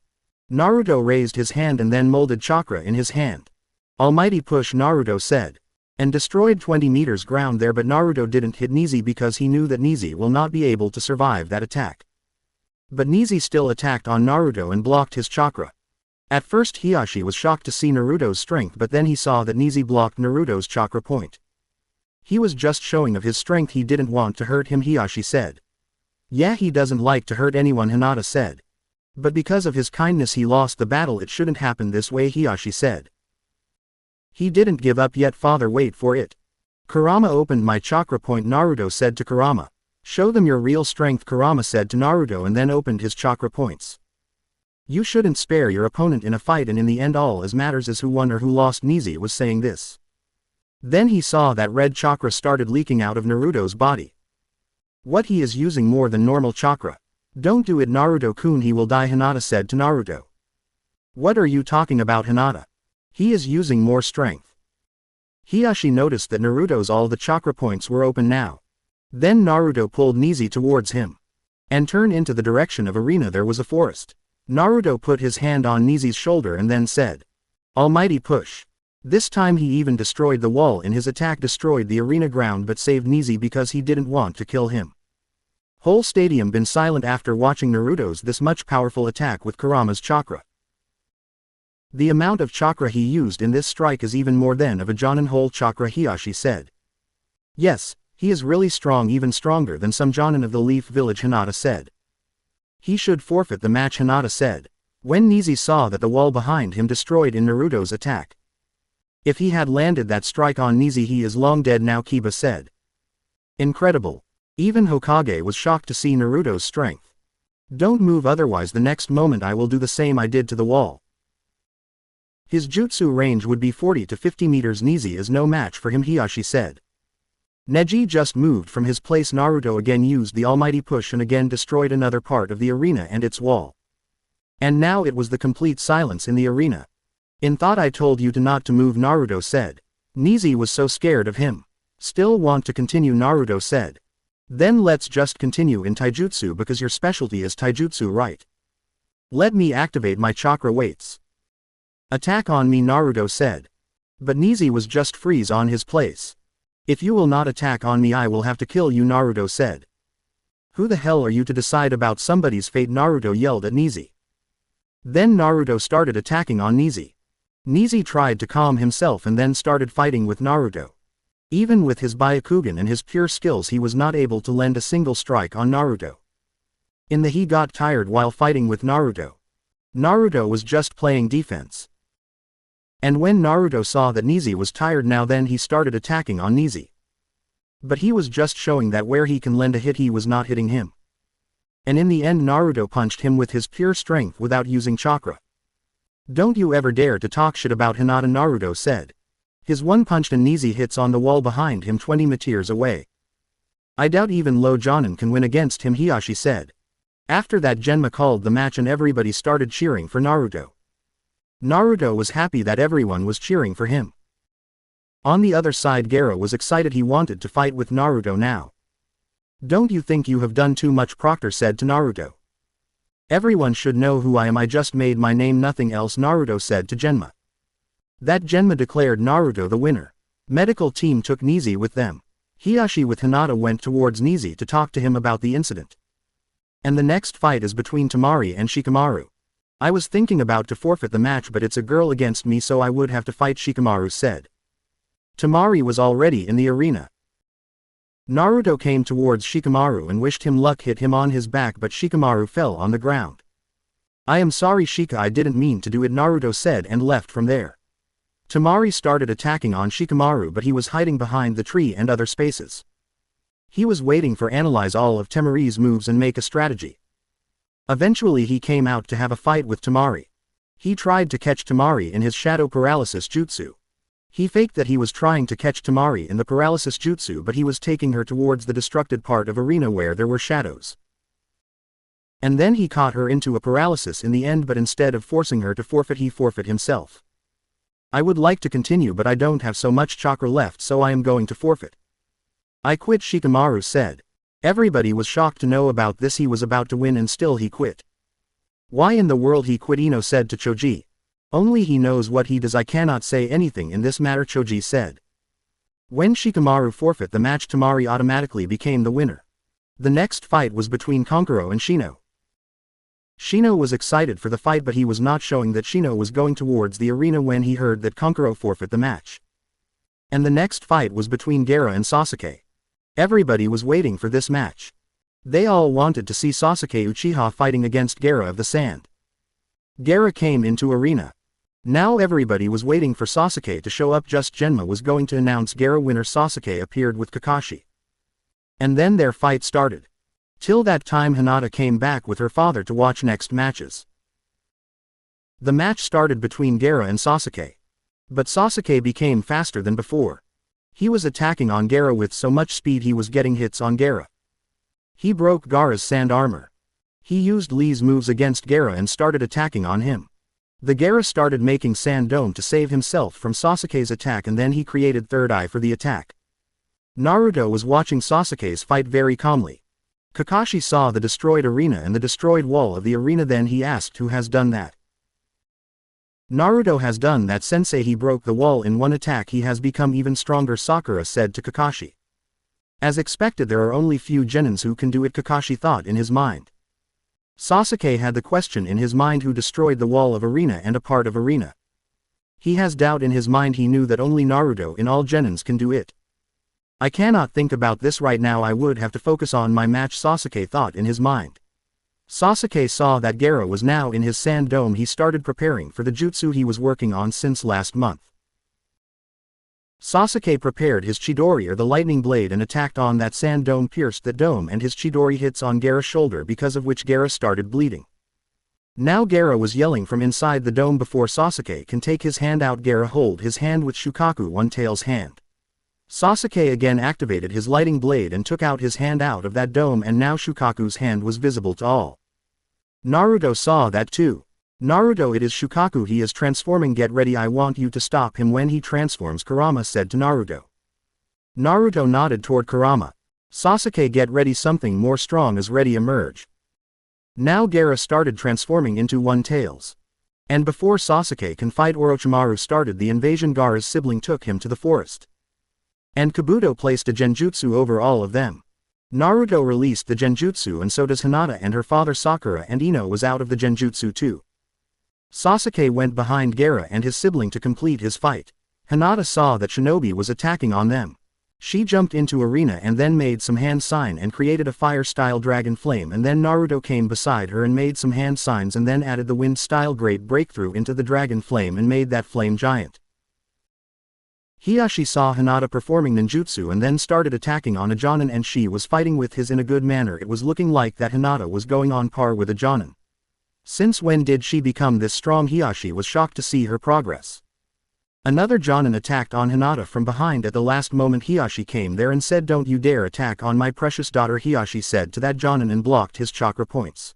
Naruto raised his hand and then molded chakra in his hand. Almighty push, Naruto said. And destroyed 20 meters ground there, but Naruto didn't hit Nizi because he knew that Nizi will not be able to survive that attack. But Nizi still attacked on Naruto and blocked his chakra. At first Hiyashi was shocked to see Naruto's strength, but then he saw that Nizi blocked Naruto's chakra point. He was just showing of his strength, he didn't want to hurt him, Hiyashi said. Yeah, he doesn't like to hurt anyone, Hinata said. But because of his kindness he lost the battle, it shouldn't happen this way, Hiyashi said. He didn't give up yet, father, wait for it. Kurama opened my chakra point, Naruto said to Kurama. Show them your real strength, Kurama said to Naruto, and then opened his chakra points. You shouldn't spare your opponent in a fight, and in the end all as matters is who won or who lost. Nizi was saying this. Then he saw that red chakra started leaking out of Naruto's body. What, he is using more than normal chakra. Don't do it, Naruto-kun, he will die, Hinata said to Naruto. What are you talking about, Hinata? He is using more strength. Hiyashi noticed that Naruto's all the chakra points were open now. Then Naruto pulled Nizi towards him. And turned into the direction of arena. There was a forest. Naruto put his hand on Nizi's shoulder and then said, Almighty push. This time he even destroyed the wall in his attack, destroyed the arena ground, but saved Nizi because he didn't want to kill him. Whole stadium been silent after watching Naruto's this much powerful attack with Kurama's chakra. The amount of chakra he used in this strike is even more than of a Jonin whole chakra, Hiyashi said. Yes, he is really strong, even stronger than some Jonin of the Leaf Village, Hinata said. He should forfeit the match, Hinata said. When Nizi saw that the wall behind him destroyed in Naruto's attack. If he had landed that strike on Nizi, he is long dead now, Kiba said. Incredible. Even Hokage was shocked to see Naruto's strength. Don't move, otherwise the next moment I will do the same I did to the wall. His jutsu range would be 40 to 50 meters. Nizi is no match for him, Hiyashi said. Neji just moved from his place. Naruto again used the almighty push and again destroyed another part of the arena and its wall. And now it was the complete silence in the arena. In thought I told you to not to move, Naruto said. Nizi was so scared of him. Still want to continue, Naruto said. Then let's just continue in taijutsu because your specialty is taijutsu, right? Let me activate my chakra weights. Attack on me, Naruto said. But Nizi was just freeze on his place. If you will not attack on me, I will have to kill you, Naruto said. Who the hell are you to decide about somebody's fate? Naruto yelled at Nizi. Then Naruto started attacking on Nizi. Nizi tried to calm himself and then started fighting with Naruto. Even with his Byakugan and his pure skills, he was not able to lend a single strike on Naruto. He got tired while fighting with Naruto. Naruto was just playing defense. And when Naruto saw that Nizi was tired now, then he started attacking on Nizi. But he was just showing that where he can lend a hit, he was not hitting him. And in the end Naruto punched him with his pure strength without using chakra. Don't you ever dare to talk shit about Hinata, Naruto said. His one punch and Nizi hits on the wall behind him 20 meters away. I doubt even low Jonin can win against him, Hiyashi said. After that Genma called the match and everybody started cheering for Naruto. Naruto was happy that everyone was cheering for him. On the other side Gaara was excited, he wanted to fight with Naruto now. Don't you think you have done too much, Proctor said to Naruto. Everyone should know who I am, I just made my name, nothing else, Naruto said to Genma. That Genma declared Naruto the winner. Medical team took Nizi with them. Hiyashi with Hinata went towards Nizi to talk to him about the incident. And the next fight is between Temari and Shikamaru. I was thinking about to forfeit the match, but it's a girl against me, so I would have to fight, Shikamaru said. Temari was already in the arena. Naruto came towards Shikamaru and wished him luck, hit him on his back, but Shikamaru fell on the ground. I am sorry Shika, I didn't mean to do it, Naruto said and left from there. Temari started attacking on Shikamaru, but he was hiding behind the tree and other spaces. He was waiting for analyze all of Temari's moves and make a strategy. Eventually he came out to have a fight with Temari. He tried to catch Temari in his shadow paralysis jutsu. He faked that he was trying to catch Temari in the paralysis jutsu, but he was taking her towards the destructed part of arena where there were shadows. And then he caught her into a paralysis in the end, but instead of forcing her to forfeit, he forfeit himself. I would like to continue, but I don't have so much chakra left, so I am going to forfeit. I quit, Shikamaru said. Everybody was shocked to know about this, he was about to win and still he quit. Why in the world he quit, Ino said to Choji. Only he knows what he does, I cannot say anything in this matter, Choji said. When Shikamaru forfeit the match, Temari automatically became the winner. The next fight was between Konkuro and Shino. Shino was excited for the fight, but he was not showing that Shino was going towards the arena when he heard that Kankuro forfeit the match. And the next fight was between Gaara and Sasuke. Everybody was waiting for this match. They all wanted to see Sasuke Uchiha fighting against Gaara of the Sand. Gaara came into arena. Now everybody was waiting for Sasuke to show up. Just Genma was going to announce Gaara winner. Sasuke appeared with Kakashi. And then their fight started. Till that time Hinata came back with her father to watch next matches. The match started between Gaara and Sasuke. But Sasuke became faster than before. He was attacking on Gaara with so much speed he was getting hits on Gaara. He broke Gaara's sand armor. He used Lee's moves against Gaara and started attacking on him. The Gaara started making sand dome to save himself from Sasuke's attack, and then he created third eye for the attack. Naruto was watching Sasuke's fight very calmly. Kakashi saw the destroyed arena and the destroyed wall of the arena, then he asked who has done that. Naruto has done that, sensei. He broke the wall in one attack. He has become even stronger, Sakura said to Kakashi. As expected, there are only few genins who can do it, Kakashi thought in his mind. Sasuke had the question in his mind, who destroyed the wall of arena and a part of arena. He has doubt in his mind. He knew that only Naruto in all genins can do it. I cannot think about this right now. I would have to focus on my match, Sasuke thought in his mind. Sasuke saw that Gaara was now in his sand dome. He started preparing for the jutsu he was working on since last month. Sasuke prepared his Chidori, or the lightning blade, and attacked on that sand dome, pierced that dome, and his Chidori hits on Gaara's shoulder, because of which Gaara started bleeding. Now Gaara was yelling from inside the dome. Before Sasuke can take his hand out, Gaara hold his hand with Shukaku One Tail's hand. Sasuke again activated his lighting blade and took out his hand out of that dome, and now Shukaku's hand was visible to all. Naruto saw that too. Naruto, it is Shukaku, he is transforming. Get ready, I want you to stop him when he transforms, Kurama said to Naruto. Naruto nodded toward Kurama. Sasuke, get ready, something more strong is ready emerge. Now Gaara started transforming into One Tails. And before Sasuke can fight, Orochimaru started the invasion. Gaara's sibling took him to the forest. And Kabuto placed a genjutsu over all of them. Naruto released the genjutsu, and so does Hinata, and her father Sakura and Ino was out of the genjutsu too. Sasuke went behind Gaara and his sibling to complete his fight. Hinata saw that Shinobi was attacking on them. She jumped into arena and then made some hand sign and created a fire-style dragon flame, and then Naruto came beside her and made some hand signs and then added the wind-style great breakthrough into the dragon flame and made that flame giant. Hiashi saw Hinata performing ninjutsu and then started attacking on a Jonin, and she was fighting with his in a good manner. It was looking like that Hinata was going on par with a Jonin. Since when did she become this strong? Hiashi was shocked to see her progress. Another Jonin attacked on Hinata from behind. At the last moment Hiashi came there and said, don't you dare attack on my precious daughter, Hiashi said to that Jonin, and blocked his chakra points.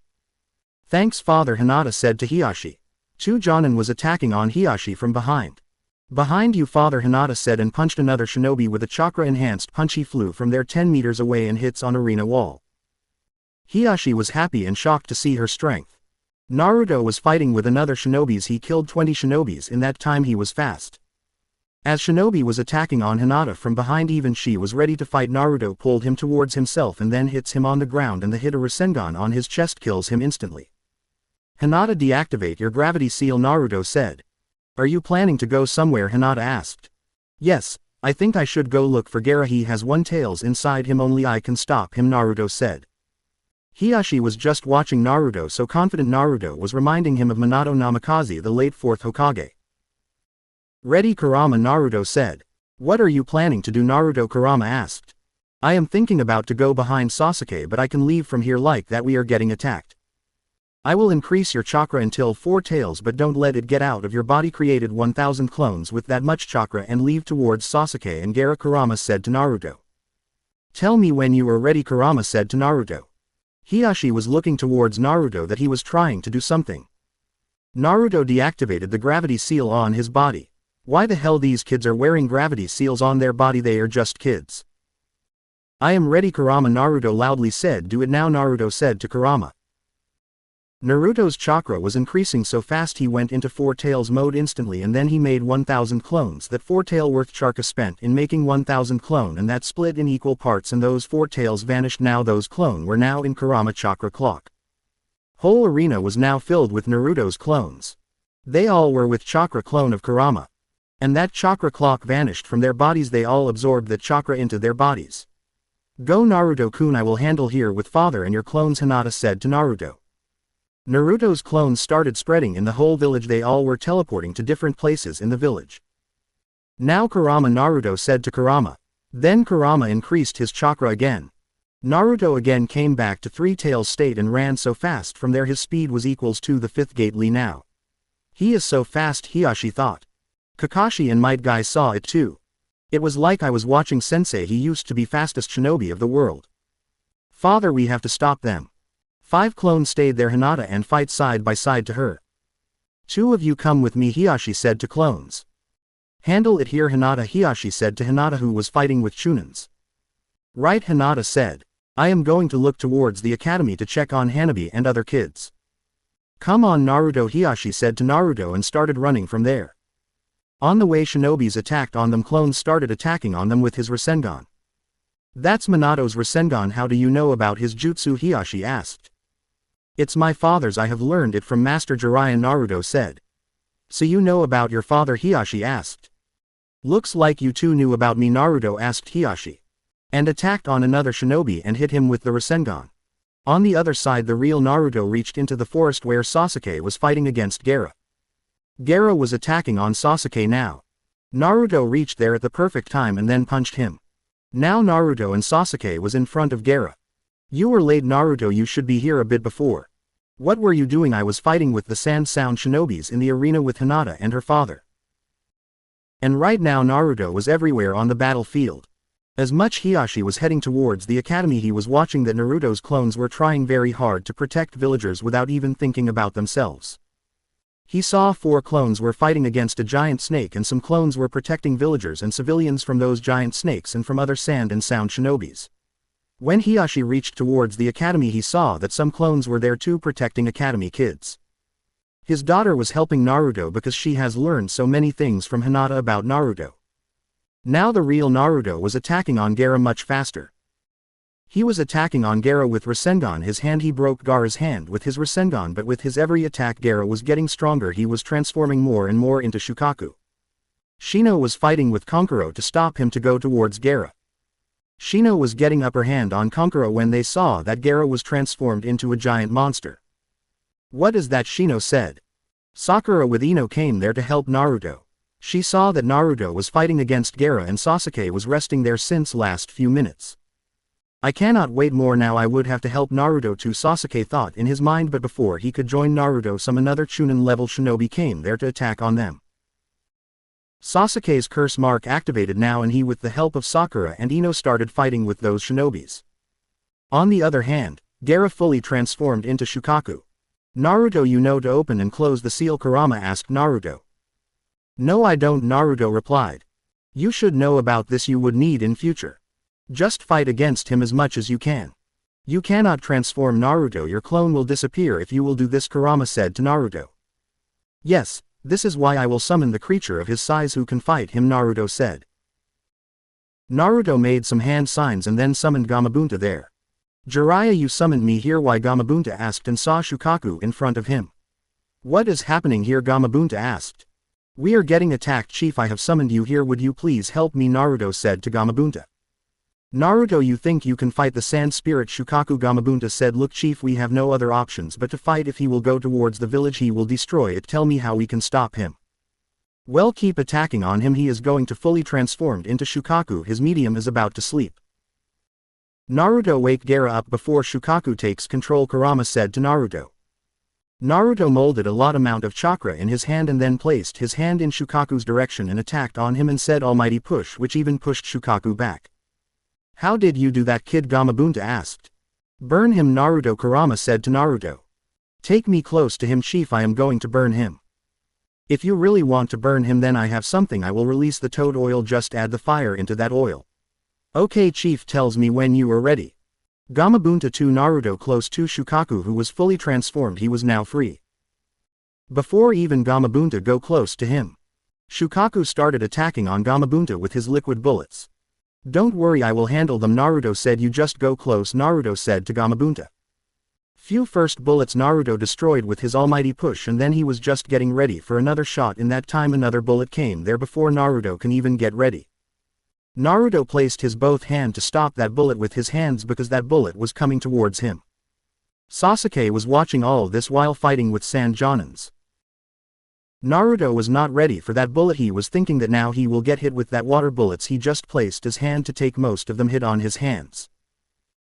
Thanks father, Hinata said to Hiashi. Two Jonin was attacking on Hiashi from behind. Behind you father, Hinata said, and punched another shinobi with a chakra-enhanced punch. He flew from there 10 meters away and hits on arena wall. Hiashi was happy and shocked to see her strength. Naruto was fighting with another shinobis. He killed 20 shinobis in that time. He was fast. As Shinobi was attacking on Hinata from behind, even she was ready to fight. Naruto pulled him towards himself and then hits him on the ground, and the hit a Rasengan on his chest kills him instantly. Hinata, deactivate your gravity seal, Naruto said. Are you planning to go somewhere? Hinata asked. Yes, I think I should go look for Gaara. He has One Tails inside him, only I can stop him, Naruto said. Hiashi was just watching Naruto, so confident. Naruto was reminding him of Minato Namikaze, the late 4th Hokage. Ready, Kurama, Naruto said. What are you planning to do, Naruto? Kurama asked. I am thinking about to go behind Sasuke, but I can leave from here like that. We are getting attacked. I will increase your chakra until 4 tails, but don't let it get out of your body. Created 1000 clones with that much chakra and leave towards Sasuke and Gaara, Kurama said to Naruto. Tell me when you are ready, Kurama said to Naruto. Hiashi was looking towards Naruto that he was trying to do something. Naruto deactivated the gravity seal on his body. Why the hell these kids are wearing gravity seals on their body? They are just kids. I am ready, Kurama, Naruto loudly said. Do it now, Naruto said to Kurama. Naruto's chakra was increasing so fast he went into 4 tails mode instantly, and then he made 1000 clones. That 4 tail worth chakra spent in making 1000 clone, and that split in equal parts, and those 4 tails vanished. Now those clone were now in Kurama chakra clock. Whole arena was now filled with Naruto's clones. They all were with chakra clone of Kurama. And that chakra clock vanished from their bodies. They all absorbed that chakra into their bodies. Go Naruto-kun, I will handle here with father and your clones, Hinata said to Naruto. Naruto's clones started spreading in the whole village. They all were teleporting to different places in the village. Now Kurama, Naruto said to Kurama. Then Kurama increased his chakra again. Naruto again came back to three-tails state and ran so fast from there his speed was equals to the fifth gate Lee now. He is so fast, Hiashi thought. Kakashi and Might Guy saw it too. It was like I was watching Sensei. He used to be fastest shinobi of the world. Father, we have to stop them. 5 clones stayed there, Hinata, and fight side by side to her. 2 of you come with me, Hiashi said to clones. Handle it here, Hinata, Hiashi said to Hinata, who was fighting with Chunins. Right, Hinata said. I am going to look towards the academy to check on Hanabi and other kids. Come on Naruto, Hiashi said to Naruto and started running from there. On the way shinobis attacked on them. Clones started attacking on them with his Rasengan. That's Minato's Rasengan. How do you know about his jutsu, Hiashi asked. It's my father's. I have learned it from Master Jiraiya, Naruto said. So you know about your father, Hiashi asked. Looks like you two knew about me, Naruto asked Hiashi. And attacked on another shinobi and hit him with the Rasengan. On the other side, the real Naruto reached into the forest where Sasuke was fighting against Gaara. Gaara was attacking on Sasuke now. Naruto reached there at the perfect time and then punched him. Now Naruto and Sasuke was in front of Gaara. You were late, Naruto, you should be here a bit before. What were you doing? I was fighting with the Sand Sound shinobis in the arena with Hinata and her father. And right now Naruto was everywhere on the battlefield. As much Hiashi was heading towards the academy, he was watching that Naruto's clones were trying very hard to protect villagers without even thinking about themselves. He saw 4 clones were fighting against a giant snake and some clones were protecting villagers and civilians from those giant snakes and from other Sand and Sound shinobis. When Hiashi reached towards the academy, he saw that some clones were there too, protecting academy kids. His daughter was helping Naruto because she has learned so many things from Hinata about Naruto. Now the real Naruto was attacking on Gaara much faster. He was attacking on Gaara with Rasengan his hand. He broke Gaara's hand with his Rasengan, but with his every attack Gaara was getting stronger. He was transforming more and more into Shukaku. Shino was fighting with Kankuro to stop him to go towards Gaara. Shino was getting upper hand on Kankuro when they saw that Gaara was transformed into a giant monster. What is that? Shino said. Sakura with Ino came there to help Naruto. She saw that Naruto was fighting against Gaara and Sasuke was resting there since last few minutes. I cannot wait more now. I would have to help Naruto too, Sasuke thought in his mind, but before he could join Naruto, another Chunin level shinobi came there to attack on them. Sasuke's curse mark activated now and he with the help of Sakura and Ino started fighting with those shinobis. On the other hand, Gaara fully transformed into Shukaku. Naruto, you know to open and close the seal? Kurama asked Naruto. No, I don't, Naruto replied. You should know about this. You would need in future. Just fight against him as much as you can. You cannot transform Naruto. Your clone will disappear if you will do this, Kurama said to Naruto. Yes, this is why I will summon the creature of his size who can fight him, Naruto said. Naruto made some hand signs and then summoned Gamabunta there. Jiraiya, you summoned me here? Why? Gamabunta asked and saw Shukaku in front of him. What is happening here? Gamabunta asked. We are getting attacked, Chief. I have summoned you here. Would you please help me? Naruto said to Gamabunta. Naruto, you think you can fight the sand spirit Shukaku? Gamabunta said. Look, Chief, we have no other options but to fight. If he will go towards the village, he will destroy it. Tell me how we can stop him. Well, keep attacking on him. He is going to fully transformed into Shukaku. His medium is about to sleep. Naruto, wake Gaara up before Shukaku takes control, Kurama said to Naruto. Naruto molded a lot amount of chakra in his hand and then placed his hand in Shukaku's direction and attacked on him and said almighty push, which even pushed Shukaku back. How did you do that, kid? Gamabunta asked. Burn him, Naruto, Kurama said to Naruto. Take me close to him, Chief. I am going to burn him. If you really want to burn him, then I have something. I will release the toad oil. Just add the fire into that oil. Okay, Chief, tells me when you are ready. Gamabunta to Naruto close to Shukaku, who was fully transformed. He was now free. Before even Gamabunta go close to him, Shukaku started attacking on Gamabunta with his liquid bullets. Don't worry, I will handle them, Naruto said. You just go close, Naruto said to Gamabunta. Few first bullets Naruto destroyed with his almighty push, and then he was just getting ready for another shot. In that time another bullet came there before Naruto can even get ready. Naruto placed his both hand to stop that bullet with his hands because that bullet was coming towards him. Sasuke was watching all this while fighting with sand Jonins. Naruto was not ready for that bullet. He was thinking that now he will get hit with that water bullets. He just placed his hand to take most of them hit on his hands.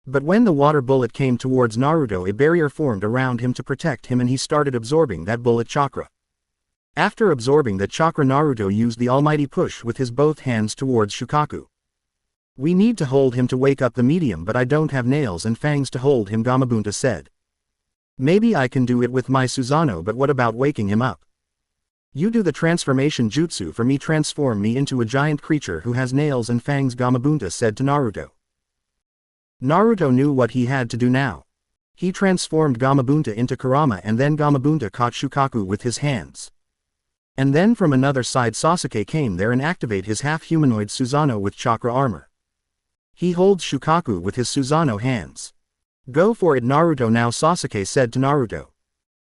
But when the water bullet came towards Naruto, a barrier formed around him to protect him and he started absorbing that bullet chakra. After absorbing that chakra, Naruto used the almighty push with his both hands towards Shukaku. We need to hold him to wake up the medium, but I don't have nails and fangs to hold him, Gamabunta said. Maybe I can do it with my Susanoo, but what about waking him up? You do the transformation jutsu for me, transform me into a giant creature who has nails and fangs, Gamabunta said to Naruto. Naruto knew what he had to do now. He transformed Gamabunta into Kurama, and then Gamabunta caught Shukaku with his hands. And then from another side Sasuke came there and activate his half-humanoid Susanoo with chakra armor. He holds Shukaku with his Susanoo hands. Go for it, Naruto now, Sasuke said to Naruto.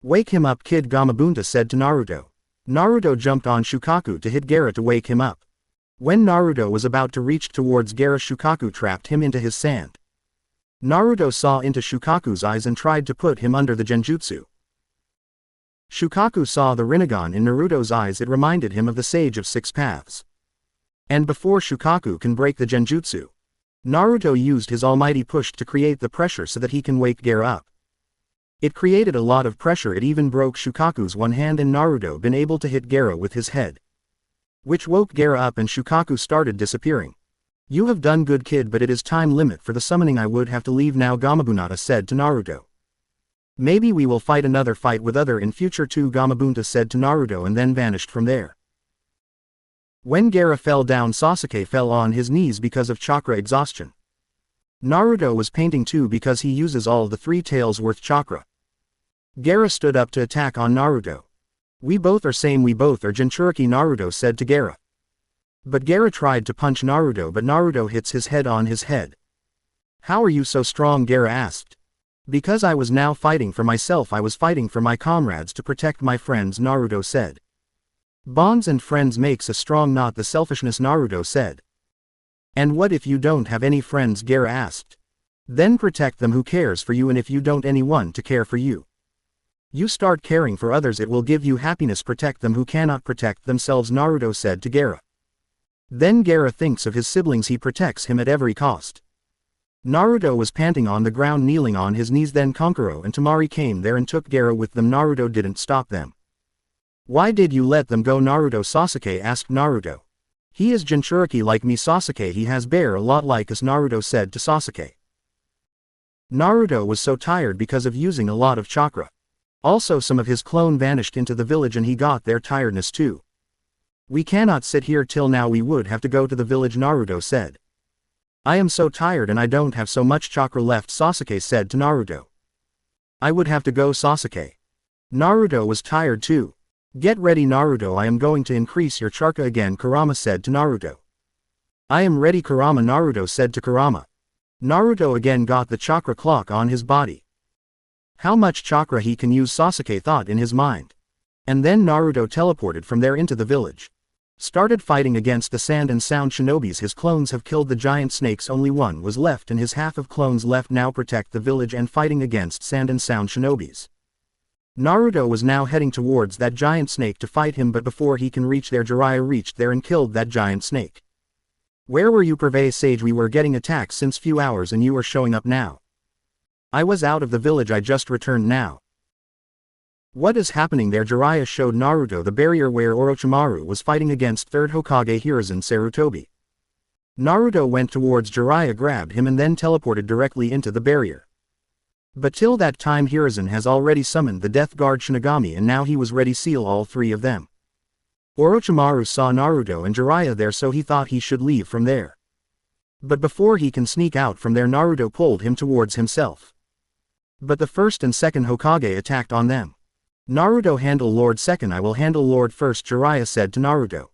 Wake him up, kid, Gamabunta said to Naruto. Naruto jumped on Shukaku to hit Gaara to wake him up. When Naruto was about to reach towards Gaara, Shukaku trapped him into his sand. Naruto saw into Shukaku's eyes and tried to put him under the genjutsu. Shukaku saw the Rinnegan in Naruto's eyes. It reminded him of the Sage of Six Paths. And before Shukaku can break the genjutsu, Naruto used his almighty push to create the pressure so that he can wake Gaara up. It created a lot of pressure. It even broke Shukaku's one hand, and Naruto been able to hit Gaara with his head, which woke Gaara up and Shukaku started disappearing. You have done good, kid, but it is time limit for the summoning. I would have to leave now, Gamabunta said to Naruto. Maybe we will fight another fight with other in future too, Gamabunta said to Naruto, and then vanished from there. When Gaara fell down, Sasuke fell on his knees because of chakra exhaustion. Naruto was painting too because he uses all the 3 tails worth chakra. Gaara stood up to attack on Naruto. We both are same, we both are Jinchuriki, Naruto said to Gaara. But Gaara tried to punch Naruto, but Naruto hits his head on his head. How are you so strong, Gaara asked. Because I was now fighting for myself, I was fighting for my comrades to protect my friends, Naruto said. Bonds and friends makes a strong, not the selfishness, Naruto said. And what if you don't have any friends, Gaara asked. Then protect them, who cares for you, and if you don't anyone to care for you. You start caring for others, it will give you happiness, protect them who cannot protect themselves, Naruto said to Gaara. Then Gaara thinks of his siblings, he protects him at every cost. Naruto was panting on the ground, kneeling on his knees. Then Kankuro and Temari came there and took Gaara with them. Naruto didn't stop them. Why did you let them go, Naruto? Sasuke asked Naruto. He is Jinchuriki like me, Sasuke. He has bear a lot like us, Naruto said to Sasuke. Naruto was so tired because of using a lot of chakra. Also some of his clone vanished into the village and he got their tiredness too. We cannot sit here till now, we would have to go to the village, Naruto said. I am so tired and I don't have so much chakra left, Sasuke said to Naruto. I would have to go, Sasuke. Naruto was tired too. Get ready, Naruto, I am going to increase your chakra again, Kurama said to Naruto. I am ready, Kurama, Naruto said to Kurama. Naruto again got the chakra clock on his body. How much chakra he can use, Sasuke thought in his mind. And then Naruto teleported from there into the village. Started fighting against the sand and sound shinobis. His clones have killed the giant snakes, only one was left and his half of clones left now protect the village and fighting against sand and sound shinobis. Naruto was now heading towards that giant snake to fight him, but before he can reach there, Jiraiya reached there and killed that giant snake. Where were you, Purvey Sage? We were getting attacked since few hours and you are showing up now. I was out of the village, I just returned now. What is happening there? Jiraiya showed Naruto the barrier where Orochimaru was fighting against 3rd Hokage Hiruzen Sarutobi. Naruto went towards Jiraiya, grabbed him and then teleported directly into the barrier. But till that time Hiruzen has already summoned the Death Guard Shinigami and now he was ready seal all 3 of them. Orochimaru saw Naruto and Jiraiya there, so he thought he should leave from there. But before he can sneak out from there, Naruto pulled him towards himself. But the 1st and 2nd Hokage attacked on them. Naruto, handle Lord 2nd, I will handle Lord 1st, Jiraiya said to Naruto.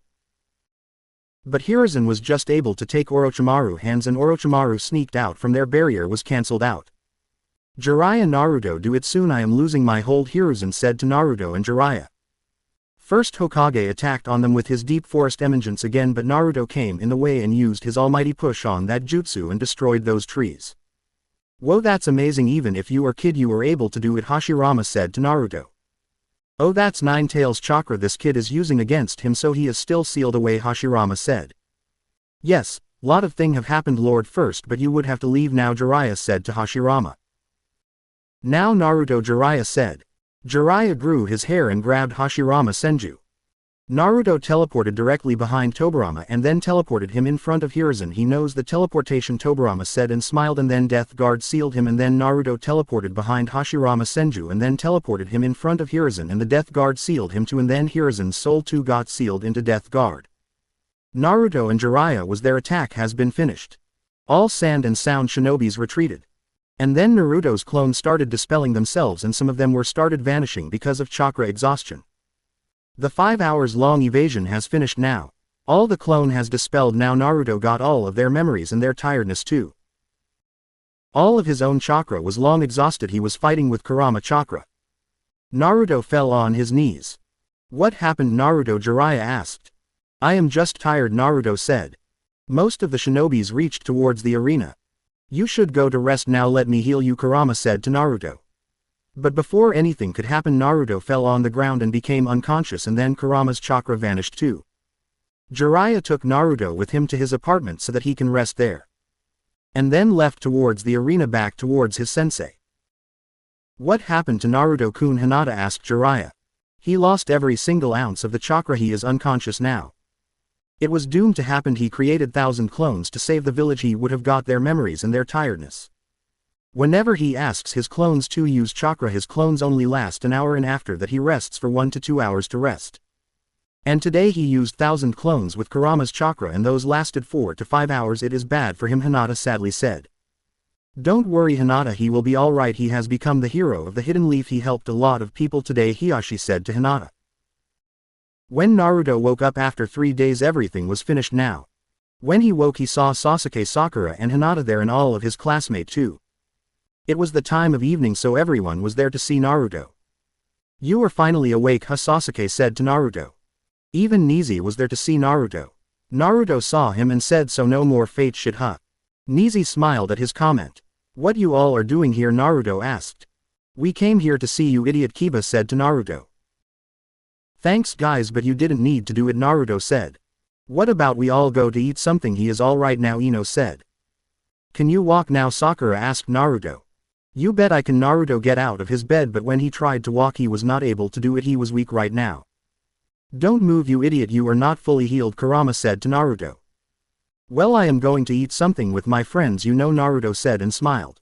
But Hiruzen was just able to take Orochimaru hands and Orochimaru sneaked out from their barrier was cancelled out. Jiraiya Naruto, do it soon, I am losing my hold, Hiruzen said to Naruto and Jiraiya. First Hokage attacked on them with his deep forest emergence again, but Naruto came in the way and used his almighty push on that jutsu and destroyed those trees. Whoa, that's amazing, even if you are kid you were able to do it, Hashirama said to Naruto. Oh, that's Nine Tails chakra this kid is using against him, so he is still sealed away, Hashirama said. Yes, lot of thing have happened Lord first, but you would have to leave now, Jiraiya said to Hashirama. Now Naruto, Jiraiya said. Jiraiya grew his hair and grabbed Hashirama Senju. Naruto teleported directly behind Tobirama and then teleported him in front of Hiruzen. He knows the teleportation, Tobirama said and smiled, and then Death Guard sealed him, and then Naruto teleported behind Hashirama Senju and then teleported him in front of Hiruzen, and the Death Guard sealed him too, and then Hiruzen's soul too got sealed into Death Guard. Naruto and Jiraiya was their attack has been finished. All sand and sound shinobis retreated. And then Naruto's clones started dispelling themselves, and some of them were started vanishing because of chakra exhaustion. The 5 hours long evasion has finished now. All the clone has dispelled now. Naruto got all of their memories and their tiredness too. All of his own chakra was long exhausted. He was fighting with Kurama chakra. Naruto fell on his knees. What happened, Naruto? Jiraiya asked. I am just tired, Naruto said. Most of the shinobis reached towards the arena. You should go to rest now, let me heal you, Kurama said to Naruto. But before anything could happen, Naruto fell on the ground and became unconscious, and then Kurama's chakra vanished too. Jiraiya took Naruto with him to his apartment so that he can rest there. And then left towards the arena back towards his sensei. What happened to Naruto-kun? Hinata asked Jiraiya. He lost every single ounce of the chakra, he is unconscious now. It was doomed to happen. He created 1,000 clones to save the village. He would have got their memories and their tiredness. Whenever he asks his clones to use chakra, his clones only last an hour, and after that he rests for 1 to 2 hours to rest. And today he used 1,000 clones with Kurama's chakra and those lasted 4 to 5 hours. It is bad for him, Hinata sadly said. Don't worry, Hinata, he will be alright. He has become the hero of the Hidden Leaf. He helped a lot of people today, Hiyashi said to Hinata. When Naruto woke up after 3 days, everything was finished now. When he woke, he saw Sasuke, Sakura and Hinata there, and all of his classmates too. It was the time of evening, so everyone was there to see Naruto. You are finally awake, Sasuke said to Naruto. Even Nizi was there to see Naruto. Naruto saw him and said, so no more fate shit, huh? Nizi smiled at his comment. What you all are doing here? Naruto asked. We came here to see you, idiot, Kiba said to Naruto. Thanks guys, but you didn't need to do it, Naruto said. What about we all go to eat something? He is alright now, Ino said. Can you walk now? Sakura asked Naruto. You bet I can. Naruto get out of his bed, but when he tried to walk he was not able to do it. He was weak right now. Don't move, you idiot, you are not fully healed, Kurama said to Naruto. Well, I am going to eat something with my friends, you know, Naruto said and smiled.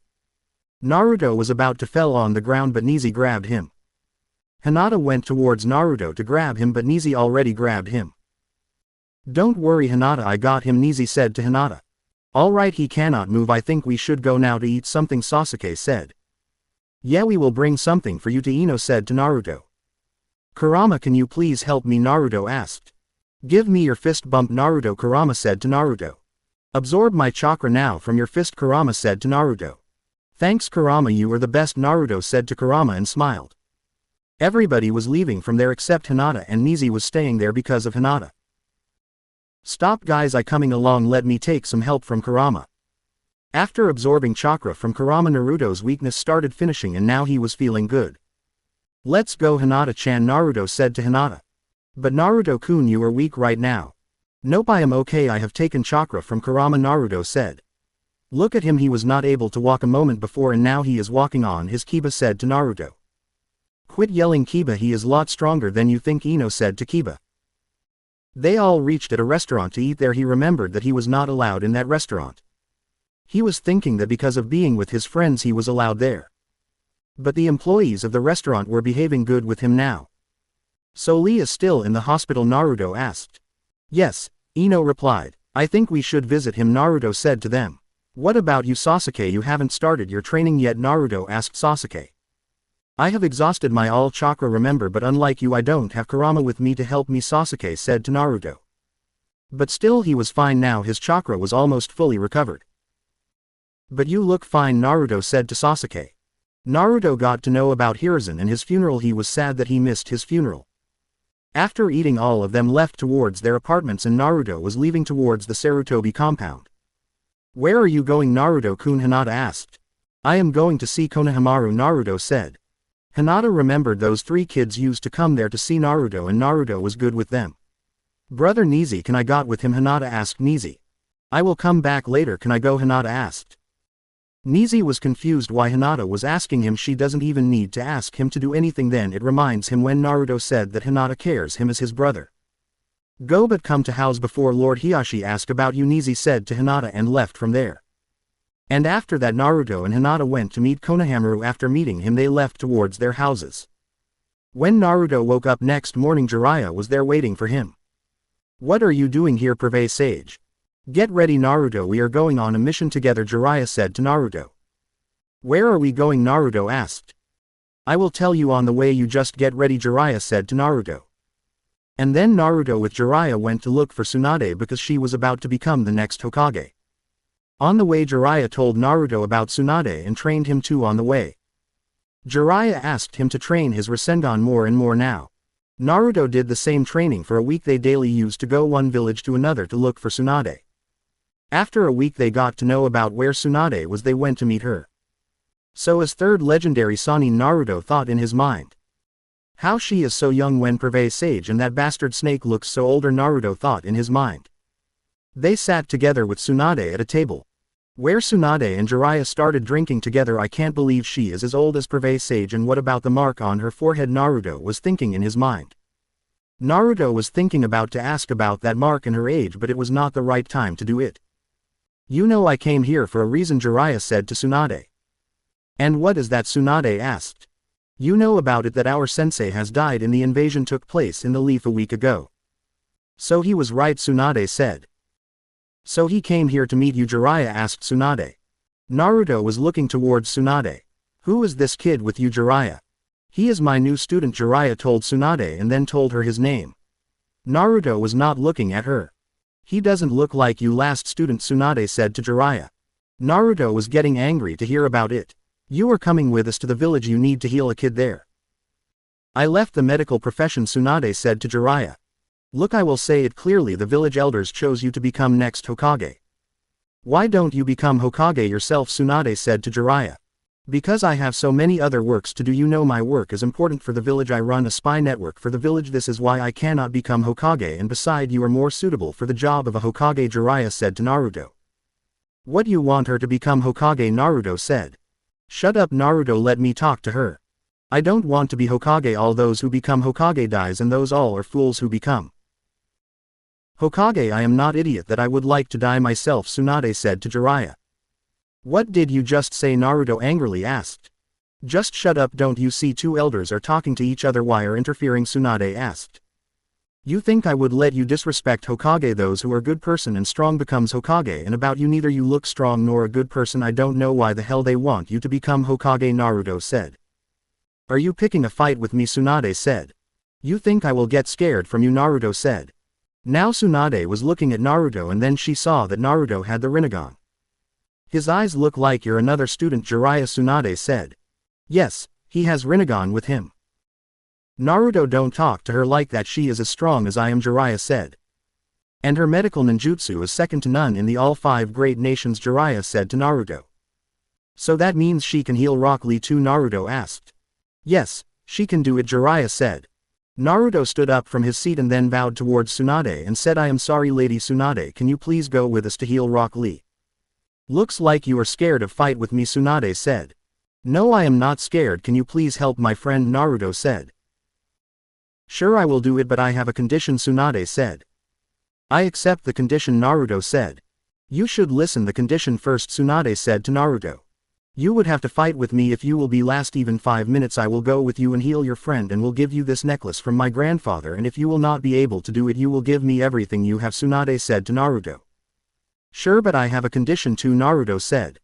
Naruto was about to fell on the ground, but Nizi grabbed him. Hinata went towards Naruto to grab him, but Nizi already grabbed him. Don't worry, Hinata, I got him, Nizi said to Hinata. Alright, he cannot move. I think we should go now to eat something, Sasuke said. Yeah, we will bring something for you to Ino said to Naruto. Kurama, can you please help me? Naruto asked. Give me your fist bump, Naruto, Kurama said to Naruto. Absorb my chakra now from your fist, Kurama said to Naruto. Thanks, Kurama, you are the best, Naruto said to Kurama and smiled. Everybody was leaving from there except Hinata, and Nizi was staying there because of Hinata. Stop guys, I coming along, let me take some help from Kurama. After absorbing chakra from Kurama, Naruto's weakness started finishing and now he was feeling good. Let's go, Hinata-chan, Naruto said to Hinata. But Naruto-kun, you are weak right now. Nope, I am okay, I have taken chakra from Kurama, Naruto said. Look at him, he was not able to walk a moment before and now he is walking on his, Kiba said to Naruto. Quit yelling, Kiba, he is a lot stronger than you think, Ino said to Kiba. They all reached at a restaurant to eat there. He remembered that he was not allowed in that restaurant. He was thinking that because of being with his friends he was allowed there. But the employees of the restaurant were behaving good with him now. So Lee is still in the hospital, Naruto asked. Yes, Ino replied. I think we should visit him, Naruto said to them. What about you, Sasuke? You haven't started your training yet, Naruto asked Sasuke. I have exhausted my all chakra, remember, but unlike you I don't have Kurama with me to help me, Sasuke said to Naruto. But still he was fine now, his chakra was almost fully recovered. But you look fine, Naruto said to Sasuke. Naruto got to know about Hiruzen and his funeral. He was sad that he missed his funeral. After eating, all of them left towards their apartments and Naruto was leaving towards the Sarutobi compound. "Where are you going, Naruto-kun?" Hinata asked. "I am going to see Konohamaru," Naruto said. Hinata remembered those 3 kids used to come there to see Naruto and Naruto was good with them. "Brother Nizi, can I got with him?" Hinata asked Nizi. "I will come back later, can I go?" Hinata asked. Nizi was confused why Hinata was asking him. She doesn't even need to ask him to do anything. Then it reminds him when Naruto said that Hinata cares him as his brother. "Go, but come to house before Lord Hiashi ask about you," Nizi said to Hinata and left from there. And after that Naruto and Hinata went to meet Konohamaru. After meeting him they left towards their houses. When Naruto woke up next morning, Jiraiya was there waiting for him. "What are you doing here, Preve Sage?" "Get ready, Naruto, we are going on a mission together," Jiraiya said to Naruto. "Where are we going?" Naruto asked. "I will tell you on the way, you just get ready," Jiraiya said to Naruto. And then Naruto with Jiraiya went to look for Tsunade because she was about to become the next Hokage. On the way Jiraiya told Naruto about Tsunade and trained him too on the way. Jiraiya asked him to train his Rasengan more and more now. Naruto did the same training for a week. They daily used to go one village to another to look for Tsunade. After a week they got to know about where Tsunade was. They went to meet her. So as 3rd legendary Sannin, Naruto thought in his mind. How she is so young when Preve Sage and that bastard snake looks so older, Naruto thought in his mind. They sat together with Tsunade at a table. Where Tsunade and Jiraiya started drinking together. "I can't believe she is as old as Preve Sage, and what about the mark on her forehead?" Naruto was thinking in his mind. Naruto was thinking about to ask about that mark and her age, but it was not the right time to do it. "You know I came here for a reason," Jiraiya said to Tsunade. "And what is that?" Tsunade asked. "You know about it, that our sensei has died and the invasion took place in the Leaf a week ago." "So he was right," Tsunade said. "So he came here to meet you?" Jiraiya asked Tsunade. Naruto was looking towards Tsunade. "Who is this kid with you, Jiraiya?" "He is my new student," Jiraiya told Tsunade and then told her his name. Naruto was not looking at her. "He doesn't look like you last student," Tsunade said to Jiraiya. Naruto was getting angry to hear about it. "You are coming with us to the village, you need to heal a kid there." "I left the medical profession," Tsunade said to Jiraiya. "Look, I will say it clearly, the village elders chose you to become next Hokage. Why don't you become Hokage yourself?" Tsunade said to Jiraiya. "Because I have so many other works to do. You know my work is important for the village. I run a spy network for the village. This is why I cannot become Hokage, and beside you are more suitable for the job of a Hokage," Jiraiya said to Naruto. "What, you want her to become Hokage?" Naruto said. "Shut up, Naruto, let me talk to her. I don't want to be Hokage. All those who become Hokage dies, and those all are fools who become Hokage. I am not idiot that I would like to die myself," Tsunade said to Jiraiya. "What did you just say?" Naruto angrily asked. "Just shut up, don't you see 2 elders are talking to each other, why are interfering?" Tsunade asked. "You think I would let you disrespect Hokage? Those who are good person and strong becomes Hokage, and about you, neither you look strong nor a good person. I don't know why the hell they want you to become Hokage," Naruto said. "Are you picking a fight with me?" Tsunade said. "You think I will get scared from you?" Naruto said. Now Tsunade was looking at Naruto and then she saw that Naruto had the Rinnegan. "His eyes look like you're another student," Jiraiya, Tsunade said. "Yes, he has Rinnegan with him." "Naruto, don't talk to her like that, she is as strong as I am," Jiraiya said. "And her medical ninjutsu is second to none in the all 5 great nations," Jiraiya said to Naruto. "So that means she can heal Rock Lee too?" Naruto asked. "Yes, she can do it," Jiraiya said. Naruto stood up from his seat and then bowed towards Tsunade and said, "I am sorry, Lady Tsunade, can you please go with us to heal Rock Lee?" "Looks like you are scared of fight with me," Tsunade said. "No, I am not scared, can you please help my friend?" Naruto said. "Sure, I will do it, but I have a condition," Tsunade said. "I accept the condition," Naruto said. "You should listen the condition first," Tsunade said to Naruto. "You would have to fight with me. If you will be last even 5 minutes, I will go with you and heal your friend and will give you this necklace from my grandfather, and if you will not be able to do it, you will give me everything you have," Tsunade said to Naruto. "Sure, but I have a condition too," Naruto said.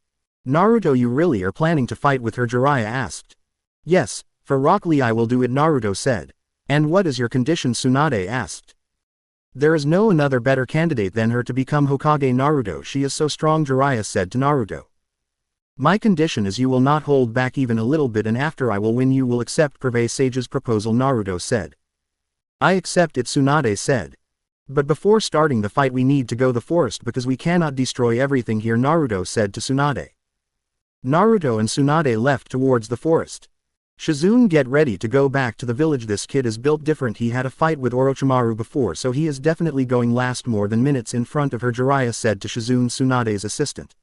"Naruto, you really are planning to fight with her?" Jiraiya asked. "Yes, for Rock Lee I will do it," Naruto said. "And what is your condition?" Tsunade asked. "There is no another better candidate than her to become Hokage, Naruto. She is so strong," Jiraiya said to Naruto. My condition is you will not hold back even a little bit, and after I will win you will accept Preve Sage's proposal, Naruto said. I accept it, Tsunade said. But before starting the fight we need to go the forest because we cannot destroy everything here, Naruto said to Tsunade. Naruto and Tsunade left towards the forest. Shizune, get ready to go back to the village. This kid is built different. He had a fight with Orochimaru before, so he is definitely going last more than minutes in front of her, Jiraiya said to Shizune, Tsunade's assistant.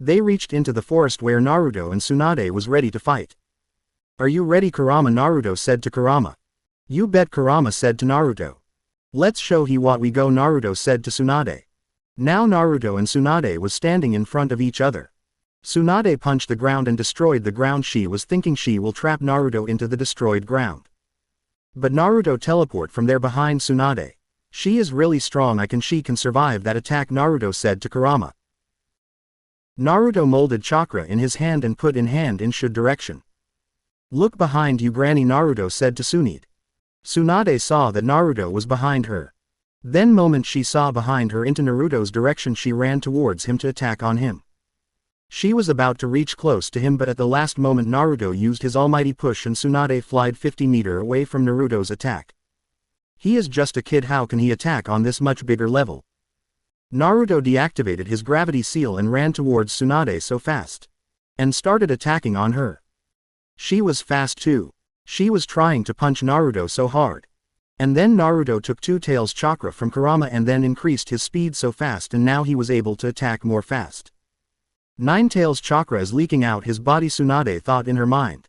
They reached into the forest where Naruto and Tsunade was ready to fight. Are you ready, Kurama? Naruto said to Kurama. You bet, Kurama said to Naruto. Let's show he what we go, Naruto said to Tsunade. Now Naruto and Tsunade was standing in front of each other. Tsunade punched the ground and destroyed the ground. She was thinking she will trap Naruto into the destroyed ground. But Naruto teleport from there behind Tsunade. She is really strong. She can survive that attack, Naruto said to Kurama. Naruto molded chakra in his hand and put in hand in should direction. Look behind you, Granny, Naruto said to Tsunade. Tsunade saw that Naruto was behind her. Then moment she saw behind her into Naruto's direction, she ran towards him to attack on him. She was about to reach close to him, but at the last moment Naruto used his almighty push and Tsunade flied 50 meters away from Naruto's attack. He is just a kid, how can he attack on this much bigger level? Naruto deactivated his gravity seal and ran towards Tsunade so fast. And started attacking on her. She was fast too. She was trying to punch Naruto so hard. And then Naruto took two tails chakra from Kurama and then increased his speed so fast, and now he was able to attack more fast. Nine tails chakra is leaking out his body, Tsunade thought in her mind.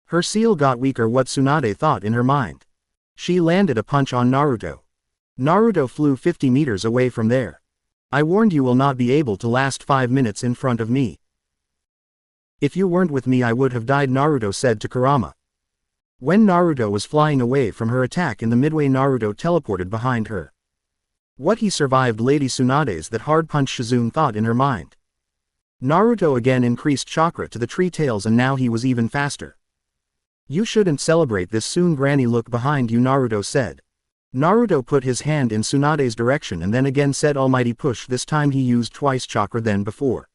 Her seal got weaker, what Tsunade thought in her mind. She landed a punch on Naruto. Naruto flew 50 meters away from there. I warned you will not be able to last 5 minutes in front of me. If you weren't with me I would have died, Naruto said to Kurama. When Naruto was flying away from her attack in the midway, Naruto teleported behind her. What, he survived Lady Tsunade's that hard punch, Shizune thought in her mind. Naruto again increased chakra to the tree tails and now he was even faster. You shouldn't celebrate this soon, Granny, look behind you, Naruto said. Naruto put his hand in Tsunade's direction and then again said almighty push. This time he used twice chakra than before.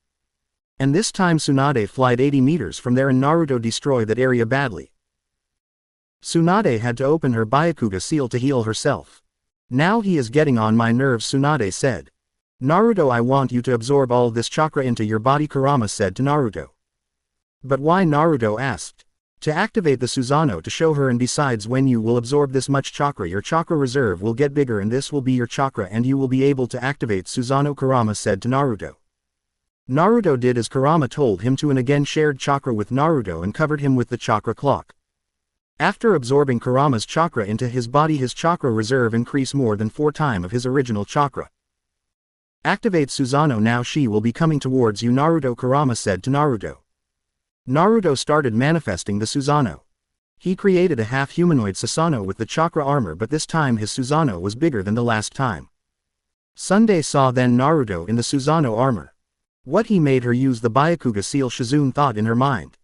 And this time Tsunade flied 80 meters from there and Naruto destroyed that area badly. Tsunade had to open her Byakuga seal to heal herself. Now he is getting on my nerves, Tsunade said. Naruto, I want you to absorb all this chakra into your body, Kurama said to Naruto. But why, Naruto asked. To activate the Susanoo to show her, and besides when you will absorb this much chakra your chakra reserve will get bigger and this will be your chakra and you will be able to activate Susanoo, Kurama said to Naruto. Naruto did as Kurama told him to and again shared chakra with Naruto and covered him with the chakra clock. After absorbing Kurama's chakra into his body his chakra reserve increased more than 4 times of his original chakra. Activate Susanoo now, she will be coming towards you, Naruto, Kurama said to Naruto. Naruto started manifesting the Susanoo. He created a half-humanoid Susanoo with the chakra armor, but this time his Susanoo was bigger than the last time. Sunday saw then Naruto in the Susanoo armor. What, he made her use the Byakuga seal, Shizune thought in her mind.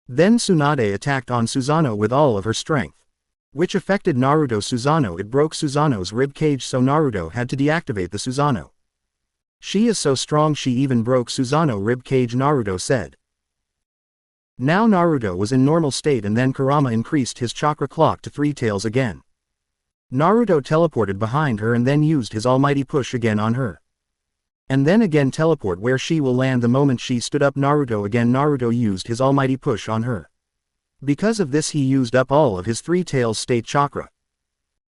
Then Tsunade attacked on Susanoo with all of her strength. Which affected Naruto's Susanoo. It broke Susanoo's rib cage, so Naruto had to deactivate the Susanoo. She is so strong she even broke Susanoo rib cage, Naruto said. Now Naruto was in normal state and then Kurama increased his chakra clock to 3 tails again. Naruto teleported behind her and then used his almighty push again on her. And then again teleport where she will land the moment she stood up. Naruto used his almighty push on her. Because of this he used up all of his 3 tails state chakra.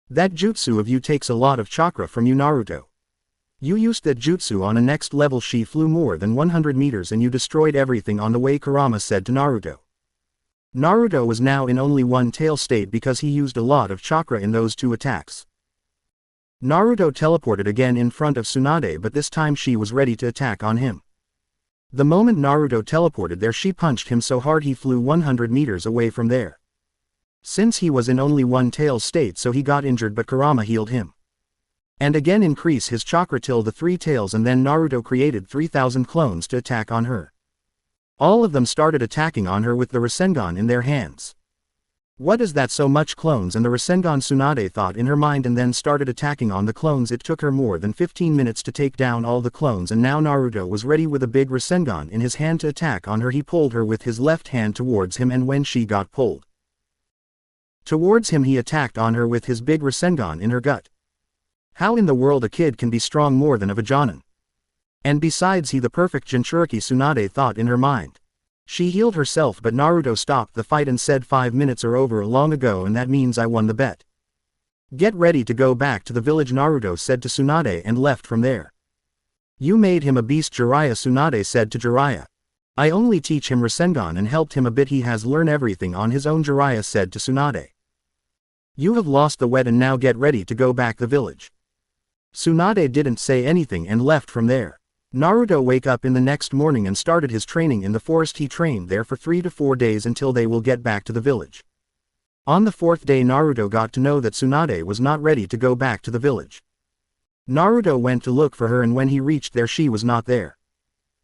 That jutsu of you takes a lot of chakra from you, Naruto. You used that jutsu on a next level. She flew more than 100 meters and you destroyed everything on the way, Kurama said to Naruto. Naruto was now in only 1 tail state because he used a lot of chakra in those 2 attacks. Naruto teleported again in front of Tsunade, but this time she was ready to attack on him. The moment Naruto teleported there she punched him so hard he flew 100 meters away from there. Since he was in only 1 tail state so he got injured, but Kurama healed him. And again increase his chakra till the 3 tails and then Naruto created 3,000 clones to attack on her. All of them started attacking on her with the Rasengan in their hands. What is that, so much clones? And the Rasengan, Tsunade thought in her mind, and then started attacking on the clones. It took her more than 15 minutes to take down all the clones, and now Naruto was ready with a big Rasengan in his hand to attack on her. He pulled her with his left hand towards him, and when she got pulled towards him, he attacked on her with his big Rasengan in her gut. How in the world a kid can be strong more than a Vajonin? And besides, he the perfect Jinchuriki, Tsunade thought in her mind. She healed herself, but Naruto stopped the fight and said 5 minutes are over long ago, and that means I won the bet. Get ready to go back to the village, Naruto said to Tsunade, and left from there. You made him a beast, Jiraiya, Tsunade said to Jiraiya. I only teach him Rasengan and helped him a bit. He has learned everything on his own, Jiraiya said to Tsunade. You have lost the bet and now get ready to go back the village. Tsunade didn't say anything and left from there. Naruto wake up in the next morning and started his training in the forest. He trained there for 3 to 4 days until they will get back to the village. On the 4th day, Naruto got to know that Tsunade was not ready to go back to the village. Naruto went to look for her, and when he reached there, she was not there.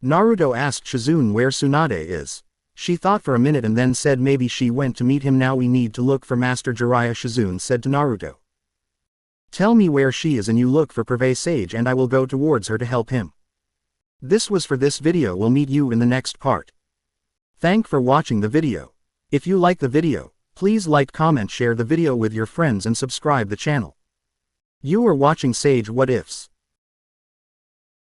Naruto asked Shizune where Tsunade is. She thought for a minute and then said maybe she went to meet him. Now we need to look for Master Jiraiya, Shizune said to Naruto. Tell me where she is and you look for Pervez Sage, and I will go towards her to help him. This was for this video. We'll meet you in the next part. Thank for watching the video. If you like the video, please like, comment, share the video with your friends and subscribe the channel. You are watching Sage What Ifs.